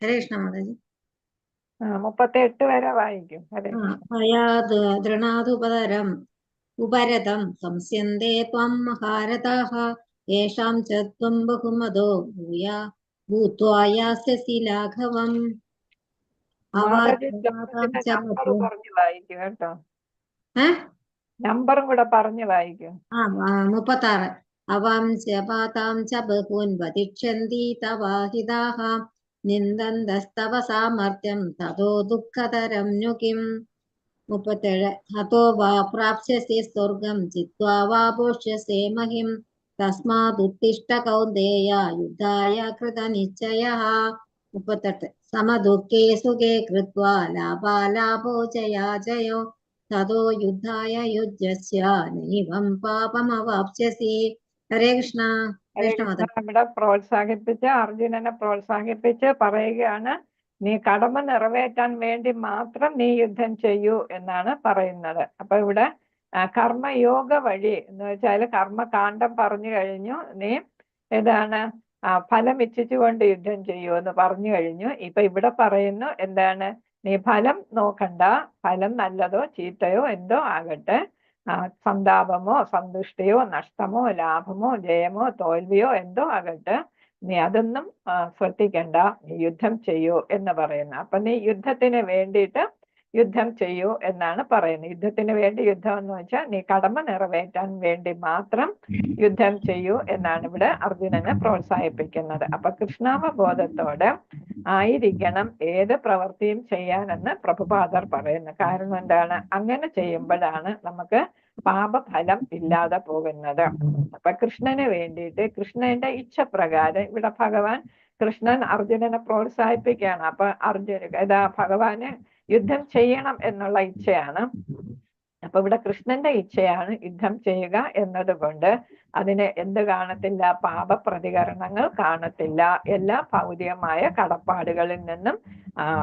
ഹരേ കൃഷ്ണ മാതാജി. 38 വരെ വായിക്കും. ഹരേ ഭയാത് ദൃണാതുപതരം ഉപരതം സംസ്യന്തേ ത്വം മഹാരഥാഃ യേഷാം ച ത്വം ബഹുമതോ ഭൂത്വാ യാസ്യസി ലാഘവം. മാതാജി നമ്പർ പറഞ്ഞു വായിക്കും കേട്ടോ. നമ്പറും കൂടെ പറഞ്ഞു വായിക്കും. 36. അവാം ച പാതാം ച ബഹൂൻ വദിഷ്യന്തി തവാഹിതാഃ നിന്ദന്തസ്തവ സാമർത്ഥ്യം തതോ ദുഃഖതരം नु കിം. 37. ഹതോ വാ പ്രാപ്സ്യസി സ്വർഗം ചിത്വാ വാ ഭോക്ഷ്യസേ മഹിം തസ്മാദുത്തിഷ്ഠ കൗന്ദേയ യുദ്ധായ കൃതനിശ്ചയഃ. 38. സമദുഃഖേ സുഖേ കൃത്വാ ലാഭാലാഭോ ജയാ ജയോ തതോ യുദ്ധായ യുജ്യസ്യ നൈവം പാപമവാപ്സ്യസി. ഹരേ കൃഷ്ണ. ഇവിടെ പ്രോത്സാഹിപ്പിച്ച് അർജുനനെ പ്രോത്സാഹിപ്പിച്ച് പറയുകയാണ്, നീ കടമ നിറവേറ്റാൻ വേണ്ടി മാത്രം നീ യുദ്ധം ചെയ്യൂ എന്നാണ് പറയുന്നത്. അപ്പൊ ഇവിടെ കർമ്മയോഗ വഴി എന്ന് വെച്ചാൽ കർമ്മകാന്ഡം പറഞ്ഞു കഴിഞ്ഞു. നീ ഏതാണ് ഫലം ഇച്ഛിച്ചുകൊണ്ട് യുദ്ധം ചെയ്യൂ എന്ന് പറഞ്ഞു കഴിഞ്ഞു. ഇപ്പൊ ഇവിടെ പറയുന്നു എന്താണ്? നീ ഫലം നോക്കണ്ട, ഫലം നല്ലതോ ചീത്തയോ എന്തോ ആകട്ടെ, സന്താപമോ സന്തുഷ്ടിയോ നഷ്ടമോ ലാഭമോ ജയമോ തോൽവിയോ എന്തോ ആകട്ടെ, നീ അതൊന്നും ശ്രദ്ധിക്കണ്ട, നീ യുദ്ധം ചെയ്യൂ എന്ന് പറയുന്നു. അപ്പൊ നീ യുദ്ധത്തിന് വേണ്ടിയിട്ട് യുദ്ധം ചെയ്യൂ എന്നാണ് പറയുന്നത്. യുദ്ധത്തിന് വേണ്ടി യുദ്ധം എന്ന് വെച്ചാൽ നീ കടമ നിറവേറ്റാൻ വേണ്ടി മാത്രം യുദ്ധം ചെയ്യൂ എന്നാണ് ഇവിടെ അർജുനനെ പ്രോത്സാഹിപ്പിക്കുന്നത്. അപ്പൊ കൃഷ്ണാവബോധത്തോടെ ആയിരിക്കണം ഏത് പ്രവൃത്തിയും ചെയ്യാനെന്ന് പ്രഭുപാദർ പറയുന്നു. കാരണം എന്താണ്? അങ്ങനെ ചെയ്യുമ്പോഴാണ് നമുക്ക് പാപഫലം ഇല്ലാതെ പോകുന്നത്. അപ്പൊ കൃഷ്ണന് വേണ്ടിയിട്ട് കൃഷ്ണന്റെ ഇച്ഛപ്രകാരം ഇവിടെ ഭഗവാൻ കൃഷ്ണൻ അർജുനനെ പ്രോത്സാഹിപ്പിക്കുകയാണ്. അപ്പൊ ഭഗവാന് യുദ്ധം ചെയ്യണം എന്നുള്ള ഇച്ഛയാണ്. അപ്പൊ ഇവിടെ കൃഷ്ണന്റെ ഇച്ഛയാണ് യുദ്ധം ചെയ്യുക എന്നതുകൊണ്ട് അതിന് എന്ത് കാണത്തില്ല? പാപ പ്രതികരണങ്ങൾ കാണത്തില്ല. എല്ലാ ഭൗതികമായ കടപ്പാടുകളിൽ നിന്നും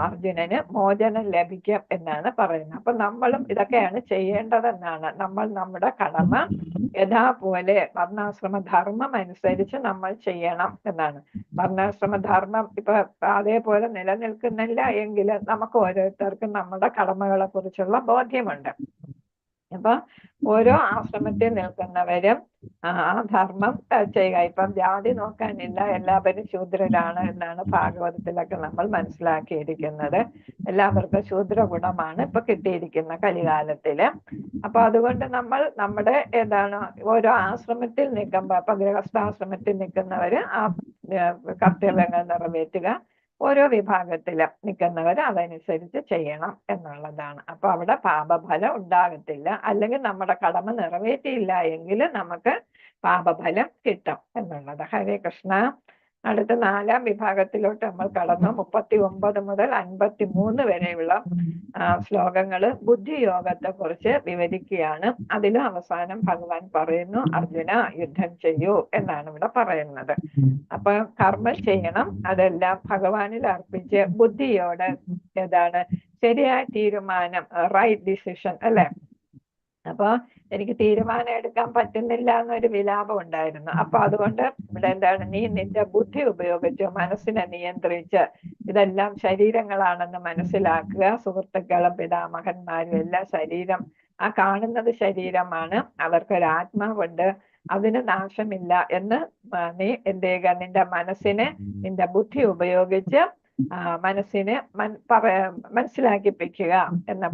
അർജുനന് മോചനം ലഭിക്കും എന്നാണ് പറയുന്നത്. അപ്പൊ നമ്മളും ഇതൊക്കെയാണ് ചെയ്യേണ്ടതെന്നാണ്. നമ്മൾ നമ്മുടെ കടമ യഥാപോലെ വർണ്ണാശ്രമ ധർമ്മം അനുസരിച്ച് നമ്മൾ ചെയ്യണം എന്നാണ്. വർണ്ണാശ്രമ ധർമ്മം ഇപ്പൊ അതേപോലെ നിലനിൽക്കുന്നില്ല എങ്കിൽ നമുക്ക് ഓരോരുത്തർക്കും നമ്മുടെ കടമകളെ കുറിച്ചുള്ള ബോധ്യമുണ്ട്. അപ്പൊ ഓരോ ആശ്രമത്തിൽ നിൽക്കുന്നവരും ആ ധർമ്മം ചെയ്യുക. ഇപ്പം ജാതി നോക്കാനില്ല, എല്ലാവരും ശൂദ്രരാണ് എന്നാണ് ഭാഗവതത്തിലൊക്കെ നമ്മൾ മനസ്സിലാക്കിയിരിക്കുന്നത്. എല്ലാവർക്കും ശൂദ്ര ഗുണമാണ് ഇപ്പൊ കിട്ടിയിരിക്കുന്ന കലികാലത്തില്. അപ്പൊ അതുകൊണ്ട് നമ്മൾ നമ്മുടെ ഓരോ ആശ്രമത്തിൽ നിൽക്കുമ്പോ ഇപ്പൊ ഗൃഹസ്ഥാശ്രമത്തിൽ നിൽക്കുന്നവര് ആ കർത്തവ്യങ്ങൾ നിറവേറ്റുക, ഓരോ വിഭാഗത്തിലും നിൽക്കുന്നവർ അതനുസരിച്ച് ചെയ്യണം എന്നുള്ളതാണ്. അപ്പൊ അവിടെ പാപഫലം ഉണ്ടാകത്തില്ല. അല്ലെങ്കിൽ നമ്മുടെ കടമ നിറവേറ്റിയില്ല എങ്കിൽ നമുക്ക് പാപഫലം കിട്ടും എന്നുള്ളത്. ഹരേ കൃഷ്ണ. അടുത്ത 4-ാം വിഭാഗത്തിലോട്ട് നമ്മൾ കടന്നു. 39 മുതൽ 53 വരെയുള്ള ശ്ലോകങ്ങള് ബുദ്ധിയോഗത്തെ കുറിച്ച് വിവരിക്കുകയാണ്. അതിലും അവസാനം ഭഗവാൻ പറയുന്നു, അർജുന യുദ്ധം ചെയ്യൂ എന്നാണ് ഇവിടെ പറയുന്നത്. അപ്പൊ കർമ്മം ചെയ്യണം, അതെല്ലാം ഭഗവാനിൽ അർപ്പിച്ച് ബുദ്ധിയോടെ ശരിയായ തീരുമാനം, റൈറ്റ് ഡിസിഷൻ അല്ലെ. അപ്പൊ എനിക്ക് തീരുമാനം എടുക്കാൻ പറ്റുന്നില്ല എന്നൊരു വിലാപം ഉണ്ടായിരുന്നു. അപ്പൊ അതുകൊണ്ട് ഇവിടെ നീ നിന്റെ ബുദ്ധി ഉപയോഗിച്ച് മനസ്സിനെ നിയന്ത്രിച്ച് ഇതെല്ലാം ശരീരങ്ങളാണെന്ന് മനസ്സിലാക്കുക. സുഹൃത്തുക്കളും പിതാമഹന്മാരും എല്ലാം ശരീരം, ആ കാണുന്നത് ശരീരമാണ്, അവർക്കൊരാത്മാവുണ്ട്, അതിന് നാശമില്ല എന്ന് നീ നിന്റെ മനസ്സിനെ നിന്റെ ബുദ്ധി ഉപയോഗിച്ച് മനസ്സിനെ മനസ്സിലാക്കിപ്പിക്കുക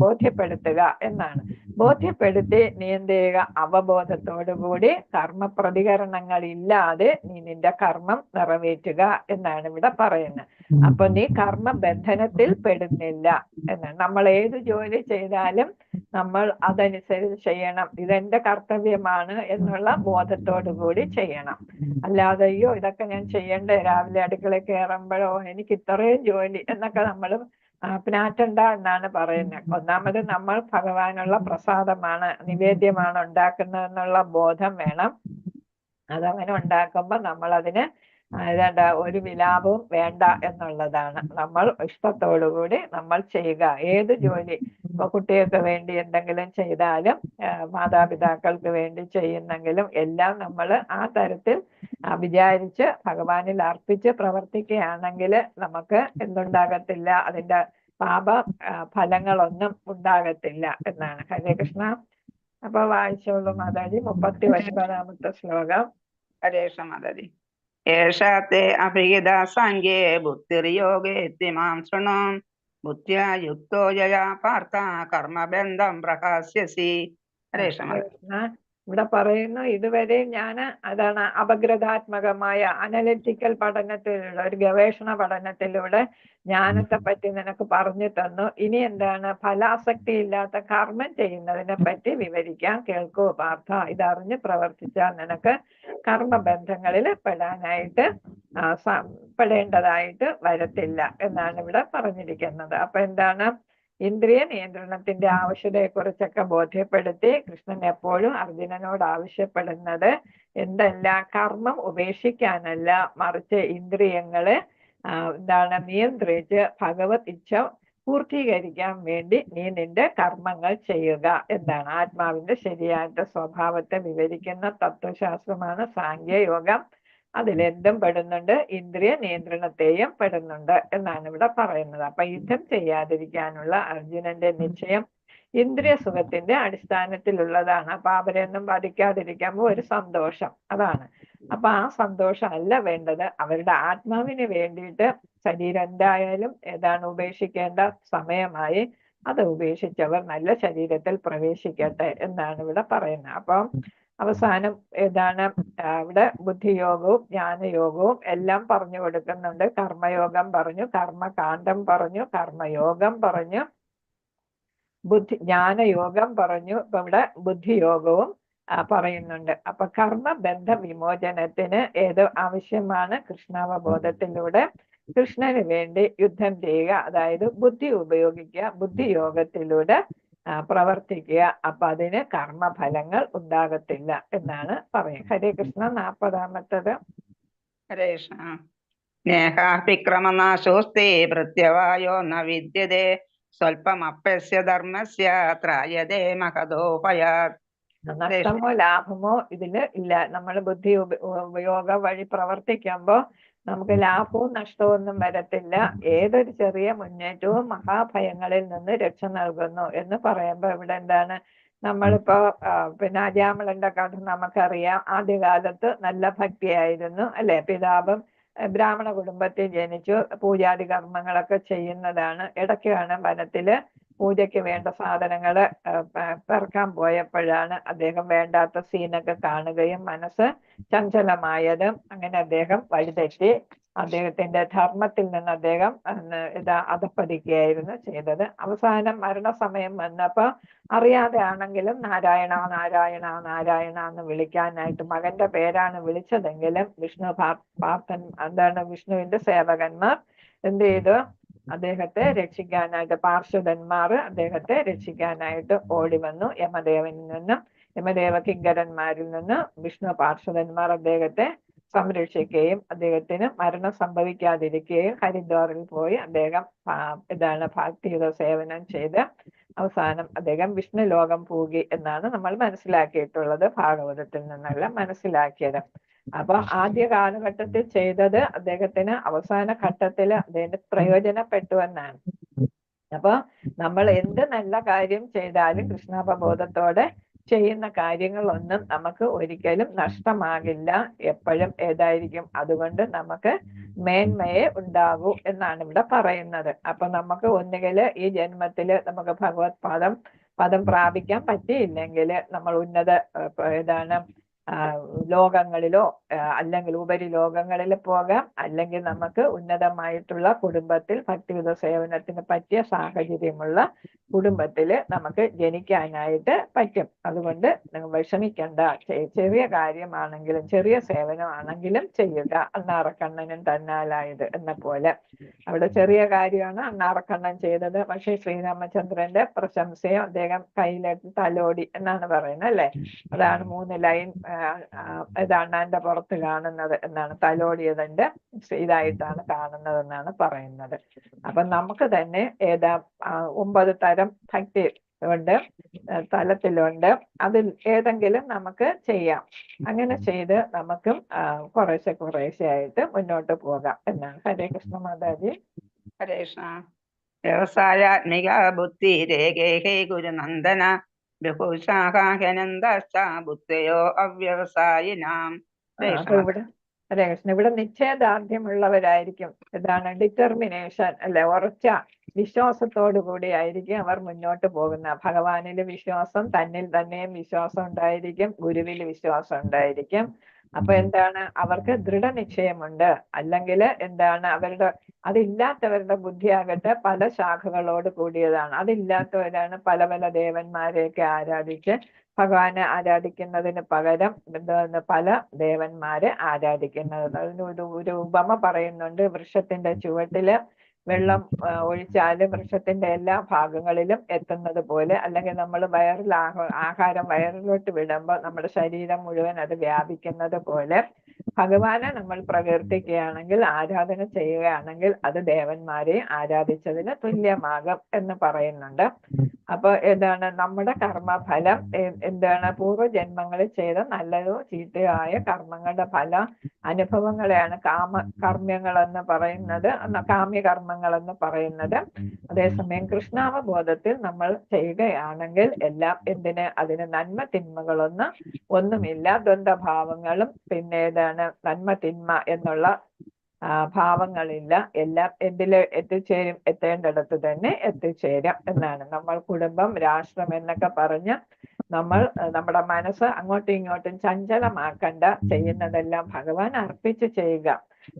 ബോധ്യപ്പെടുത്തുക എന്നാണ്. ബോധ്യപ്പെടുത്തി നീ എന്ത് ചെയ്യുക, അവബോധത്തോടുകൂടി കർമ്മ പ്രതികരണങ്ങൾ ഇല്ലാതെ നീ നിന്റെ കർമ്മം നിറവേറ്റുക എന്നാണ് ഇവിടെ പറയുന്നത്. അപ്പൊ നീ കർമ്മബന്ധനത്തിൽ പെടുന്നില്ല എന്നാണ്. നമ്മൾ ഏത് ജോലി ചെയ്താലും നമ്മൾ അതനുസരിച്ച് ചെയ്യണം, ഇതെന്റെ കർത്തവ്യമാണ് എന്നുള്ള ബോധത്തോടു കൂടി ചെയ്യണം. അല്ലാതെ അയ്യോ ഇതൊക്കെ ഞാൻ ചെയ്യണ്ടേ, രാവിലെ അടുക്കളയിൽ കയറുമ്പോഴോ എനിക്ക് ഇത്രയും ജോലി എന്നൊക്കെ നമ്മൾ പിന്നാറ്റണ്ട എന്നാണ് പറയുന്നത്. ഒന്നാമത് നമ്മൾ ഭഗവാനുള്ള പ്രസാദമാണ്, നിവേദ്യമാണ് ഉണ്ടാക്കുന്നതെന്നുള്ള ബോധം വേണം. അതങ്ങനെ ഉണ്ടാക്കുമ്പോൾ നമ്മൾ അതിന് ഏതാണ്ട് ഒരു വിലാപവും വേണ്ട എന്നുള്ളതാണ്. നമ്മൾ ഇഷ്ടത്തോടുകൂടി നമ്മൾ ചെയ്യുക. ഏത് ജോലി, ഇപ്പൊ കുട്ടികൾക്ക് വേണ്ടി എന്തെങ്കിലും ചെയ്താലും മാതാപിതാക്കൾക്ക് വേണ്ടി ചെയ്യുന്നെങ്കിലും എല്ലാം നമ്മൾ ആ തരത്തിൽ വിചാരിച്ച് ഭഗവാനിൽ അർപ്പിച്ച് പ്രവർത്തിക്കുകയാണെങ്കിൽ നമുക്ക് എന്തുണ്ടാകത്തില്ല, അതിന്റെ പാപ ഫലങ്ങളൊന്നും ഉണ്ടാകത്തില്ല എന്നാണ്. ഹരേ കൃഷ്ണ. അപ്പൊ വായിച്ചോളൂ മാതാജി 39ാമത്തെ ശ്ലോകം. ഹരേഷ മാതാജി. ഏഷാത്തെ അഭിഹിത സാംഖ്യേ ബുദ്ധിർയോഗേ മാം ശൃണു ബുദ്ധ്യാ യുക്തോ യയാ പാർത്ഥ കർമ്മബന്ധം പ്രകാശ്യസി. ഹരേഷ മാതാജി. ഇവിടെ പറയുന്നു, ഇതുവരെ ഞാൻ അതാണ് അപഗ്രഥാത്മകമായ അനലിറ്റിക്കൽ പഠനത്തിലുള്ള ഒരു ഗവേഷണ പഠനത്തിലൂടെ ജ്ഞാനത്തെ പറ്റി നിനക്ക് പറഞ്ഞു തന്നു. ഇനി എന്താണ്, ഫലാസക്തി ഇല്ലാത്ത കർമ്മം ചെയ്യുന്നതിനെ പറ്റി വിവരിക്കാൻ കേൾക്കൂ പാർത്ഥ. ഇതറിഞ്ഞ് പ്രവർത്തിച്ചാൽ നിനക്ക് കർമ്മബന്ധങ്ങളിൽ പെടേണ്ടതായിട്ട് വരത്തില്ല എന്നാണ് ഇവിടെ പറഞ്ഞിരിക്കുന്നത്. അപ്പൊ എന്താണ്, ഇന്ദ്രിയ നിയന്ത്രണത്തിന്റെ ആവശ്യതയെക്കുറിച്ചൊക്കെ ബോധ്യപ്പെടുത്തി കൃഷ്ണൻ എപ്പോഴും അർജുനനോട് ആവശ്യപ്പെടുന്നത് എന്തല്ല, കർമ്മം ഉപേക്ഷിക്കാനല്ല, മറിച്ച് ഇന്ദ്രിയങ്ങളെ നിയന്ത്രിച്ച് ഭഗവത് ഇച്ഛ പൂർത്തീകരിക്കാൻ വേണ്ടി നീ നിന്റെ കർമ്മങ്ങൾ ചെയ്യുക എന്നാണ്. ആത്മാവിന്റെ ശരിയായ സ്വഭാവത്തെ വിവരിക്കുന്ന തത്വശാസ്ത്രമാണ് സാംഖ്യയോഗം. അതിലെന്തും പെടുന്നുണ്ട്, ഇന്ദ്രിയ നിയന്ത്രണത്തെയും പെടുന്നുണ്ട് എന്നാണ് ഇവിടെ പറയുന്നത്. അപ്പൊ യുദ്ധം ചെയ്യാതിരിക്കാനുള്ള അർജുനന്റെ നിശ്ചയം ഇന്ദ്രിയ സുഖത്തിന്റെ അടിസ്ഥാനത്തിലുള്ളതാണ്. അപ്പൊ അവരെയൊന്നും ബാധിക്കാതിരിക്കുമ്പോൾ ഒരു സന്തോഷം, അതാണ്. അപ്പൊ ആ സന്തോഷം അല്ല വേണ്ടത്, അവരുടെ ആത്മാവിന് വേണ്ടിയിട്ട് ശരീരം എന്തായാലും ഉപേക്ഷിക്കേണ്ട സമയമായി, അത് ഉപേക്ഷിച്ചവർ നല്ല ശരീരത്തിൽ പ്രവേശിക്കട്ടെ എന്നാണ് ഇവിടെ പറയുന്നത്. അപ്പം അവസാനം ഇവിടെ ബുദ്ധിയോഗവും ജ്ഞാനയോഗവും എല്ലാം പറഞ്ഞു കൊടുക്കുന്നുണ്ട്. കർമ്മയോഗം പറഞ്ഞു, കർമ്മകാന്ഡം പറഞ്ഞു, കർമ്മയോഗം പറഞ്ഞു, ജ്ഞാനയോഗം പറഞ്ഞു. ഇപ്പൊ ഇവിടെ ബുദ്ധിയോഗവും പറയുന്നുണ്ട്. അപ്പൊ കർമ്മബന്ധ വിമോചനത്തിന് ഏത് ആവശ്യമാണ്, കൃഷ്ണാവബോധത്തിലൂടെ കൃഷ്ണന് വേണ്ടി യുദ്ധം ചെയ്യുക, അതായത് ബുദ്ധി ഉപയോഗിക്കുക, ബുദ്ധിയോഗത്തിലൂടെ പ്രവർത്തിക്കുക. അപ്പൊ അതിന് കർമ്മഫലങ്ങൾ ഉണ്ടാകത്തില്ല എന്നാണ് പറയുന്നത്. ഹരേ കൃഷ്ണ. 40ാമത്തത്. ഹരേ കൃഷ്ണ. സ്നേഹാഭിക്രമനാശോസ്തേ ഭൃത്യവായോ ന വിദ്യതേ സ്വൽപമപ്യസ്യ ധർമ്മസ്യ ത്രായതേ മഹദോപയാത്. നഷ്ടമോ ലാഭമോ ഇതില് ഇല്ല. നമ്മൾ ബുദ്ധി ഉപയോഗ വഴി പ്രവർത്തിക്കുമ്പോ നമുക്ക് ലാഭവും നഷ്ടവും ഒന്നും വരത്തില്ല. ഏതൊരു ചെറിയ മുന്നേറ്റവും മഹാഭയങ്ങളിൽ നിന്ന് രക്ഷ നൽകുന്നു എന്ന് പറയുമ്പോ ഇവിടെ എന്താണ്, നമ്മളിപ്പോ പിന്നെ അജാമിളന്റെ കഥ നമുക്കറിയാം. ആദ്യകാലത്ത് നല്ല ഭക്തിയായിരുന്നു അല്ലെ. പിതാവും ബ്രാഹ്മണ കുടുംബത്തിൽ ജനിച്ചു, പൂജാതി കർമ്മങ്ങളൊക്കെ ചെയ്യുന്നതാണ്. ഇടയ്ക്കാണ് വനത്തില് പൂജയ്ക്ക് വേണ്ട സാധനങ്ങള് പെറുക്കാൻ പോയപ്പോഴാണ് അദ്ദേഹം വേണ്ടാത്ത സീനൊക്കെ കാണുകയും മനസ്സ് ചഞ്ചലമായതും. അങ്ങനെ അദ്ദേഹം വഴിതെറ്റി അദ്ദേഹത്തിന്റെ ധർമ്മത്തിൽ നിന്ന് അദ്ദേഹം അധപ്പതിക്കുകയായിരുന്നു ചെയ്തത്. അവസാനം മരണസമയം വന്നപ്പോ അറിയാതെ ആണെങ്കിലും നാരായണ നാരായണ നാരായണ എന്ന് വിളിക്കാനായിട്ട് മകന്റെ പേരാണ് വിളിച്ചതെങ്കിലും വിഷ്ണുവിന്റെ സേവകന്മാർ എന്ത് ചെയ്തു, അദ്ദേഹത്തെ രക്ഷിക്കാനായിട്ട് പാർശ്വതന്മാർ അദ്ദേഹത്തെ രക്ഷിക്കാനായിട്ട് ഓടി വന്നു. യമദേവനിൽ നിന്നും യമദേവ കിങ്കരന്മാരിൽ നിന്ന് വിഷ്ണു പാർശ്വതന്മാർ അദ്ദേഹത്തെ സംരക്ഷിക്കുകയും അദ്ദേഹത്തിന് മരണം സംഭവിക്കാതിരിക്കുകയും ഹരിദ്വാറിൽ പോയി അദ്ദേഹം ഭക്തിയുത സേവനം ചെയ്ത് അവസാനം അദ്ദേഹം വിഷ്ണു ലോകം പോകി എന്നാണ് നമ്മൾ മനസ്സിലാക്കിയിട്ടുള്ളത്, ഭാഗവതത്തിൽ നിന്നെല്ലാം മനസ്സിലാക്കിയത്. അപ്പൊ ആദ്യ കാലഘട്ടത്തിൽ ചെയ്തത് അദ്ദേഹത്തിന് അവസാന ഘട്ടത്തിൽ അദ്ദേഹത്തിന് പ്രയോജനപ്പെട്ടു എന്നാണ്. അപ്പൊ നമ്മൾ എന്ത് നല്ല കാര്യം ചെയ്താലും കൃഷ്ണാവബോധത്തോടെ ചെയ്യുന്ന കാര്യങ്ങളൊന്നും നമുക്ക് ഒരിക്കലും നഷ്ടമാകില്ല, എപ്പോഴും ഏതായിരിക്കും. അതുകൊണ്ട് നമുക്ക് മേന്മയെ ഉണ്ടാകൂ എന്നാണ് ഇവിടെ പറയുന്നത്. അപ്പൊ നമുക്ക് ഒന്നുകിൽ ഈ ജന്മത്തില് നമുക്ക് ഭഗവത് പാദം പദം പ്രാപിക്കാൻ പറ്റിയില്ലെങ്കിൽ നമ്മൾ ഉന്നത ലോകങ്ങളിലോ അല്ലെങ്കിൽ ഉപരിലോകങ്ങളിൽ പോകാം, അല്ലെങ്കിൽ നമുക്ക് ഉന്നതമായിട്ടുള്ള കുടുംബത്തിൽ ഭക്തിയുത സേവനത്തിന് പറ്റിയ സാഹചര്യമുള്ള കുടുംബത്തിൽ നമുക്ക് ജനിക്കാനായിട്ട് പറ്റും. അതുകൊണ്ട് നിങ്ങൾ വിഷമിക്കേണ്ട. ചെറിയ കാര്യമാണെങ്കിലും ചെറിയ സേവനമാണെങ്കിലും ചെയ്യുക. അണ്ണാറക്കണ്ണനും തന്നാലായത് എന്ന പോലെ അവിടെ ചെറിയ കാര്യമാണ് അണ്ണാറക്കണ്ണൻ ചെയ്തത്. പക്ഷേ ശ്രീരാമചന്ദ്രന്റെ പ്രശംസയോ അദ്ദേഹം കയ്യിലെടുത്ത് തലോടി എന്നാണ് പറയുന്നത് അല്ലേ. അതാണ് 3 ലൈൻ അണ്ണാന്റെ പുറത്ത് കാണുന്നത് എന്നാണ്, തലോടിയതിന്റെ ഇതായിട്ടാണ് കാണുന്നത് എന്നാണ് പറയുന്നത്. അപ്പൊ നമുക്ക് തന്നെ 9 തരം ഭക്തി ഉണ്ട്, തലത്തിലുണ്ട്. അതിൽ ഏതെങ്കിലും നമുക്ക് ചെയ്യാം. അങ്ങനെ ചെയ്ത് നമുക്കും കുറേശ്ശെ ആയിട്ട് മുന്നോട്ട് പോകാം എന്നാണ്. ഹരേ കൃഷ്ണ മാതാജി. ഹരേ കൃഷ്ണ. വ്യവസായാത്മിക ബുദ്ധി രേഖേ ഗുരുനന്ദന ബഹുശാഖാഹ്യനന്ദശ്ച ബുദ്ധയോ അവ്യവസായിനാം. അപ്പൊ ഇവിടെ ഹരേ കൃഷ്ണ, ഇവിടെ നിശ്ചയദാർഢ്യമുള്ളവരായിരിക്കും. ഡിറ്റർമിനേഷൻ അല്ലെ, ഉറച്ച വിശ്വാസത്തോടു കൂടി ആയിരിക്കും അവർ മുന്നോട്ട് പോകുന്ന. ഭഗവാനിൽ വിശ്വാസം, തന്നിൽ തന്നെയും വിശ്വാസം ഉണ്ടായിരിക്കും, ഗുരുവിൽ വിശ്വാസം ഉണ്ടായിരിക്കും. അപ്പൊ അവർക്ക് ദൃഢനിശ്ചയമുണ്ട്. അല്ലെങ്കിൽ അതില്ലാത്തവരുടെ ബുദ്ധിയാകട്ടെ പല ശാഖകളോട് കൂടിയതാണ്. അതില്ലാത്തവരാണ് പല പല ദേവന്മാരെയൊക്കെ ആരാധിച്ച് ഭഗവാനെ ആരാധിക്കുന്നതിന് പകരം പല ദേവന്മാരെ ആരാധിക്കുന്നത്. ഒരു ഉപമ പറയുന്നുണ്ട്. വൃക്ഷത്തിന്റെ ചുവട്ടില് വെള്ളം ഒഴിച്ചാല് വൃക്ഷത്തിന്റെ എല്ലാ ഭാഗങ്ങളിലും എത്തുന്നത് പോലെ, അല്ലെങ്കിൽ നമ്മൾ ആഹാരം വയറിലോട്ട് വിടുമ്പോൾ നമ്മുടെ ശരീരം മുഴുവൻ അത് വ്യാപിക്കുന്നത് പോലെ ഭഗവാനെ നമ്മൾ പ്രകീർത്തിക്കുകയാണെങ്കിൽ, ആരാധന ചെയ്യുകയാണെങ്കിൽ അത് ദേവന്മാരെ ആരാധിച്ചതിന് തുല്യമാകും എന്ന് പറയുന്നുണ്ട്. അപ്പൊ നമ്മുടെ കർമ്മഫലം പൂർവ്വജന്മങ്ങളിൽ ചെയ്ത നല്ലതോ ചീത്തയോ ആയ കർമ്മങ്ങളുടെ ഫല അനുഭവങ്ങളെയാണ് കാമ്യകർമ്മങ്ങൾ എന്ന് പറയുന്നത്. അതേസമയം കൃഷ്ണാവബോധത്തിൽ നമ്മൾ ചെയ്യുകയാണെങ്കിൽ എല്ലാം അതിന് നന്മ ഒന്നുമില്ല. ദ്വന്ദ്ഭാവങ്ങളും പിന്നെ നന്മ തിന്മ എന്നുള്ള ഭാവങ്ങളില്ല. എല്ലാം എത്തേണ്ടിടത്ത് തന്നെ എത്തിച്ചേരും എന്നാണ്. നമ്മൾ കുടുംബം, രാഷ്ട്രം എന്നൊക്കെ പറഞ്ഞ് നമ്മുടെ മനസ്സ് അങ്ങോട്ടും ഇങ്ങോട്ടും ചഞ്ചലമാക്കണ്ട. ചെയ്യുന്നതെല്ലാം ഭഗവാൻ അർപ്പിച്ച് ചെയ്യുക.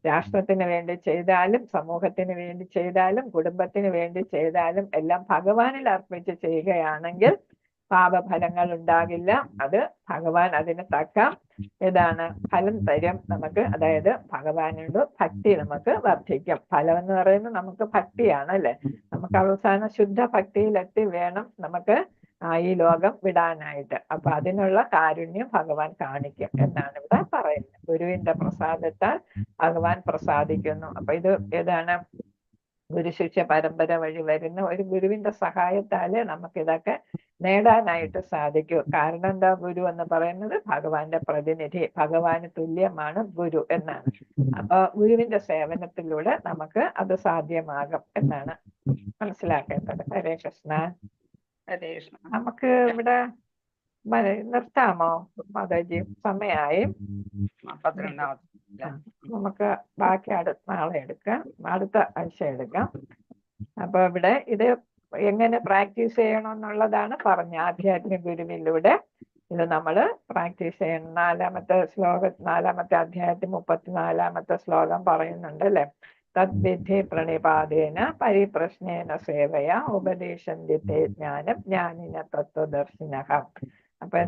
രാഷ്ട്രത്തിന് വേണ്ടി ചെയ്താലും, സമൂഹത്തിന് വേണ്ടി ചെയ്താലും, കുടുംബത്തിന് വേണ്ടി ചെയ്താലും എല്ലാം ഭഗവാനിൽ അർപ്പിച്ച് ചെയ്യുകയാണെങ്കിൽ പാപഫലങ്ങൾ ഉണ്ടാകില്ല. അത് ഭഗവാൻ അതിന് തക്ക ഫലം തരും നമുക്ക്. അതായത് ഭഗവാനോട് ഭക്തി നമുക്ക് വർദ്ധിക്കും. ഫലം എന്ന് പറയുന്നത് നമുക്ക് ഭക്തിയാണ് അല്ലെ. നമുക്ക് അവസാനം ശുദ്ധ ഭക്തിയിലെത്തി വേണം നമുക്ക് ഈ ലോകം വിടാനായിട്ട്. അപ്പൊ അതിനുള്ള കാരുണ്യം ഭഗവാൻ കാണിക്കും എന്നാണ് ഇവിടെ പറയുന്നത്. ഗുരുവിന്റെ പ്രസാദത്താൽ ഭഗവാൻ പ്രസാദിക്കുന്നു. അപ്പൊ ഇത് ഗുരുശിഷ്യ പരമ്പര വഴി വരുന്ന ഒരു ഗുരുവിന്റെ സഹായത്താല് നമുക്കിതൊക്കെ നേടാനായിട്ട് സാധിക്കൂ. കാരണം ഗുരു എന്ന് പറയുന്നത് ഭഗവാന്റെ പ്രതിനിധി, ഭഗവാന് തുല്യമാണ് ഗുരു എന്നാണ്. അപ്പൊ ഗുരുവിന്റെ സേവനത്തിലൂടെ നമുക്ക് അത് സാധ്യമാകും എന്നാണ് മനസ്സിലാക്കേണ്ടത്. ഹരേ കൃഷ്ണ. ഹരേ കൃഷ്ണ. നമുക്ക് ഇവിടെ നിർത്താമോ മാതാജി? സമയായി. 12ാമത്തെ. നമുക്ക് ബാക്കി നാളെ എടുക്കാം, അടുത്ത ആഴ്ച എടുക്കാം. അപ്പൊ ഇവിടെ ഇത് എങ്ങനെ പ്രാക്ടീസ് ചെയ്യണം എന്നുള്ളതാണ് പറഞ്ഞ. ആധ്യാത്മിക ഗുരുവിലൂടെ ഇത് നമ്മൾ പ്രാക്ടീസ് ചെയ്യണം. 4ാമത്തെ അധ്യായത്തിൽ 34ാമത്തെ ശ്ലോകം പറയുന്നുണ്ട് അല്ലെ. തദ്വിധി പ്രണിപാതേന പരിപ്രശ്നേന സേവയ ഉപദേശന്തിത്തെ ജ്ഞാനം ജ്ഞാനിന തത്വദർശിനഃ. അപ്പൊ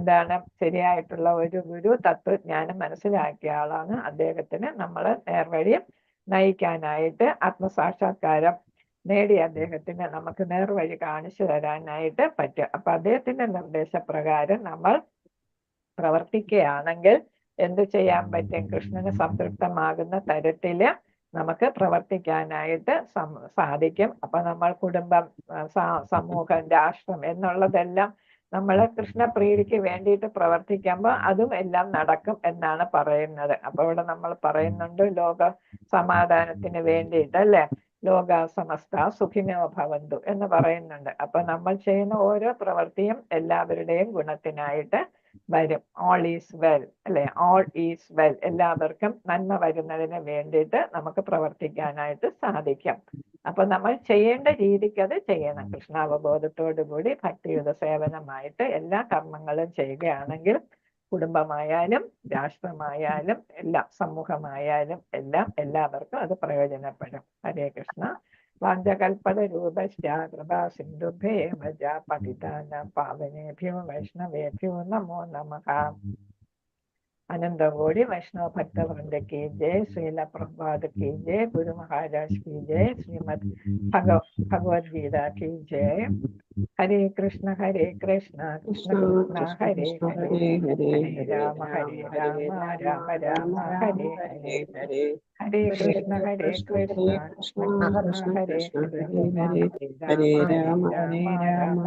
ശരിയായിട്ടുള്ള ഒരു ഗുരു തത്വജ്ഞാനം മനസ്സിലാക്കിയ ആളാണ്. അദ്ദേഹത്തിന് നമ്മളെ നേർവഴി നയിക്കാനായിട്ട്, ആത്മസാക്ഷാത്കാരം നേടിയ അദ്ദേഹത്തിന് നമുക്ക് നേർവഴി കാണിച്ചു തരാനായിട്ട് പറ്റും. അപ്പൊ അദ്ദേഹത്തിന്റെ നിർദ്ദേശപ്രകാരം നമ്മൾ പ്രവർത്തിക്കുകയാണെങ്കിൽ എന്ത് ചെയ്യാൻ പറ്റും? കൃഷ്ണന് സംതൃപ്തമാകുന്ന തരത്തില് നമുക്ക് പ്രവർത്തിക്കാനായിട്ട് സാധിക്കും. അപ്പൊ നമ്മൾ കുടുംബം, സമൂഹം, രാഷ്ട്രം എന്നുള്ളതെല്ലാം നമ്മൾ കൃഷ്ണപ്രീതിക്ക് വേണ്ടിയിട്ട് പ്രവർത്തിക്കുമ്പോൾ അതും എല്ലാം നടക്കും എന്നാണ് പറയുന്നത്. അപ്പൊ ഇവിടെ നമ്മൾ പറയുന്നുണ്ട് ലോക സമാധാനത്തിന് വേണ്ടിയിട്ട് അല്ലെ, ലോക സമസ്ത സുഖിനോ ഭവന്തു എന്ന് പറയുന്നുണ്ട്. അപ്പൊ നമ്മൾ ചെയ്യുന്ന ഓരോ പ്രവൃത്തിയും എല്ലാവരുടെയും ഗുണത്തിനായിട്ട് വരും. ഓൾ ഈസ് വെൽ അല്ലെ, ഓൾ ഈസ് വെൽ, എല്ലാവർക്കും നന്മ വരുന്നതിന് വേണ്ടിയിട്ട് നമുക്ക് പ്രവർത്തിക്കാനായിട്ട് സാധിക്കും. അപ്പൊ നമ്മൾ ചെയ്യേണ്ട രീതിക്ക് അത് ചെയ്യണം. കൃഷ്ണാവബോധത്തോടു കൂടി ഭക്തിയുടെ സേവനമായിട്ട് എല്ലാ കർമ്മങ്ങളും ചെയ്യുകയാണെങ്കിൽ കുടുംബമായാലും രാഷ്ട്രമായാലും എല്ലാം സമൂഹമായാലും എല്ലാം എല്ലാവർക്കും അത് പ്രയോജനപ്പെടും. ഹരേ കൃഷ്ണ. വാഞ്ചകൽപതരൂപശ്ച കൃപാ സിന്ധുഭ്യേവ ച പതിതാനാം പാവനേഭ്യോ വൈഷ്ണവേഭ്യോ നമോ നമഃ. अनंतकोटि वैष्णव भक्त वृंद की जय, श्रील प्रभुपाद की जय, गुरु महाराज की जय, श्रीमद भगवद गीता की जय. हरे कृष्ण कृष्ण कृष्ण हरे हरे, हरे राम राम राम हरे हरे, हरे कृष्ण कृष्ण कृष्ण हरे हरे, हरे राम राम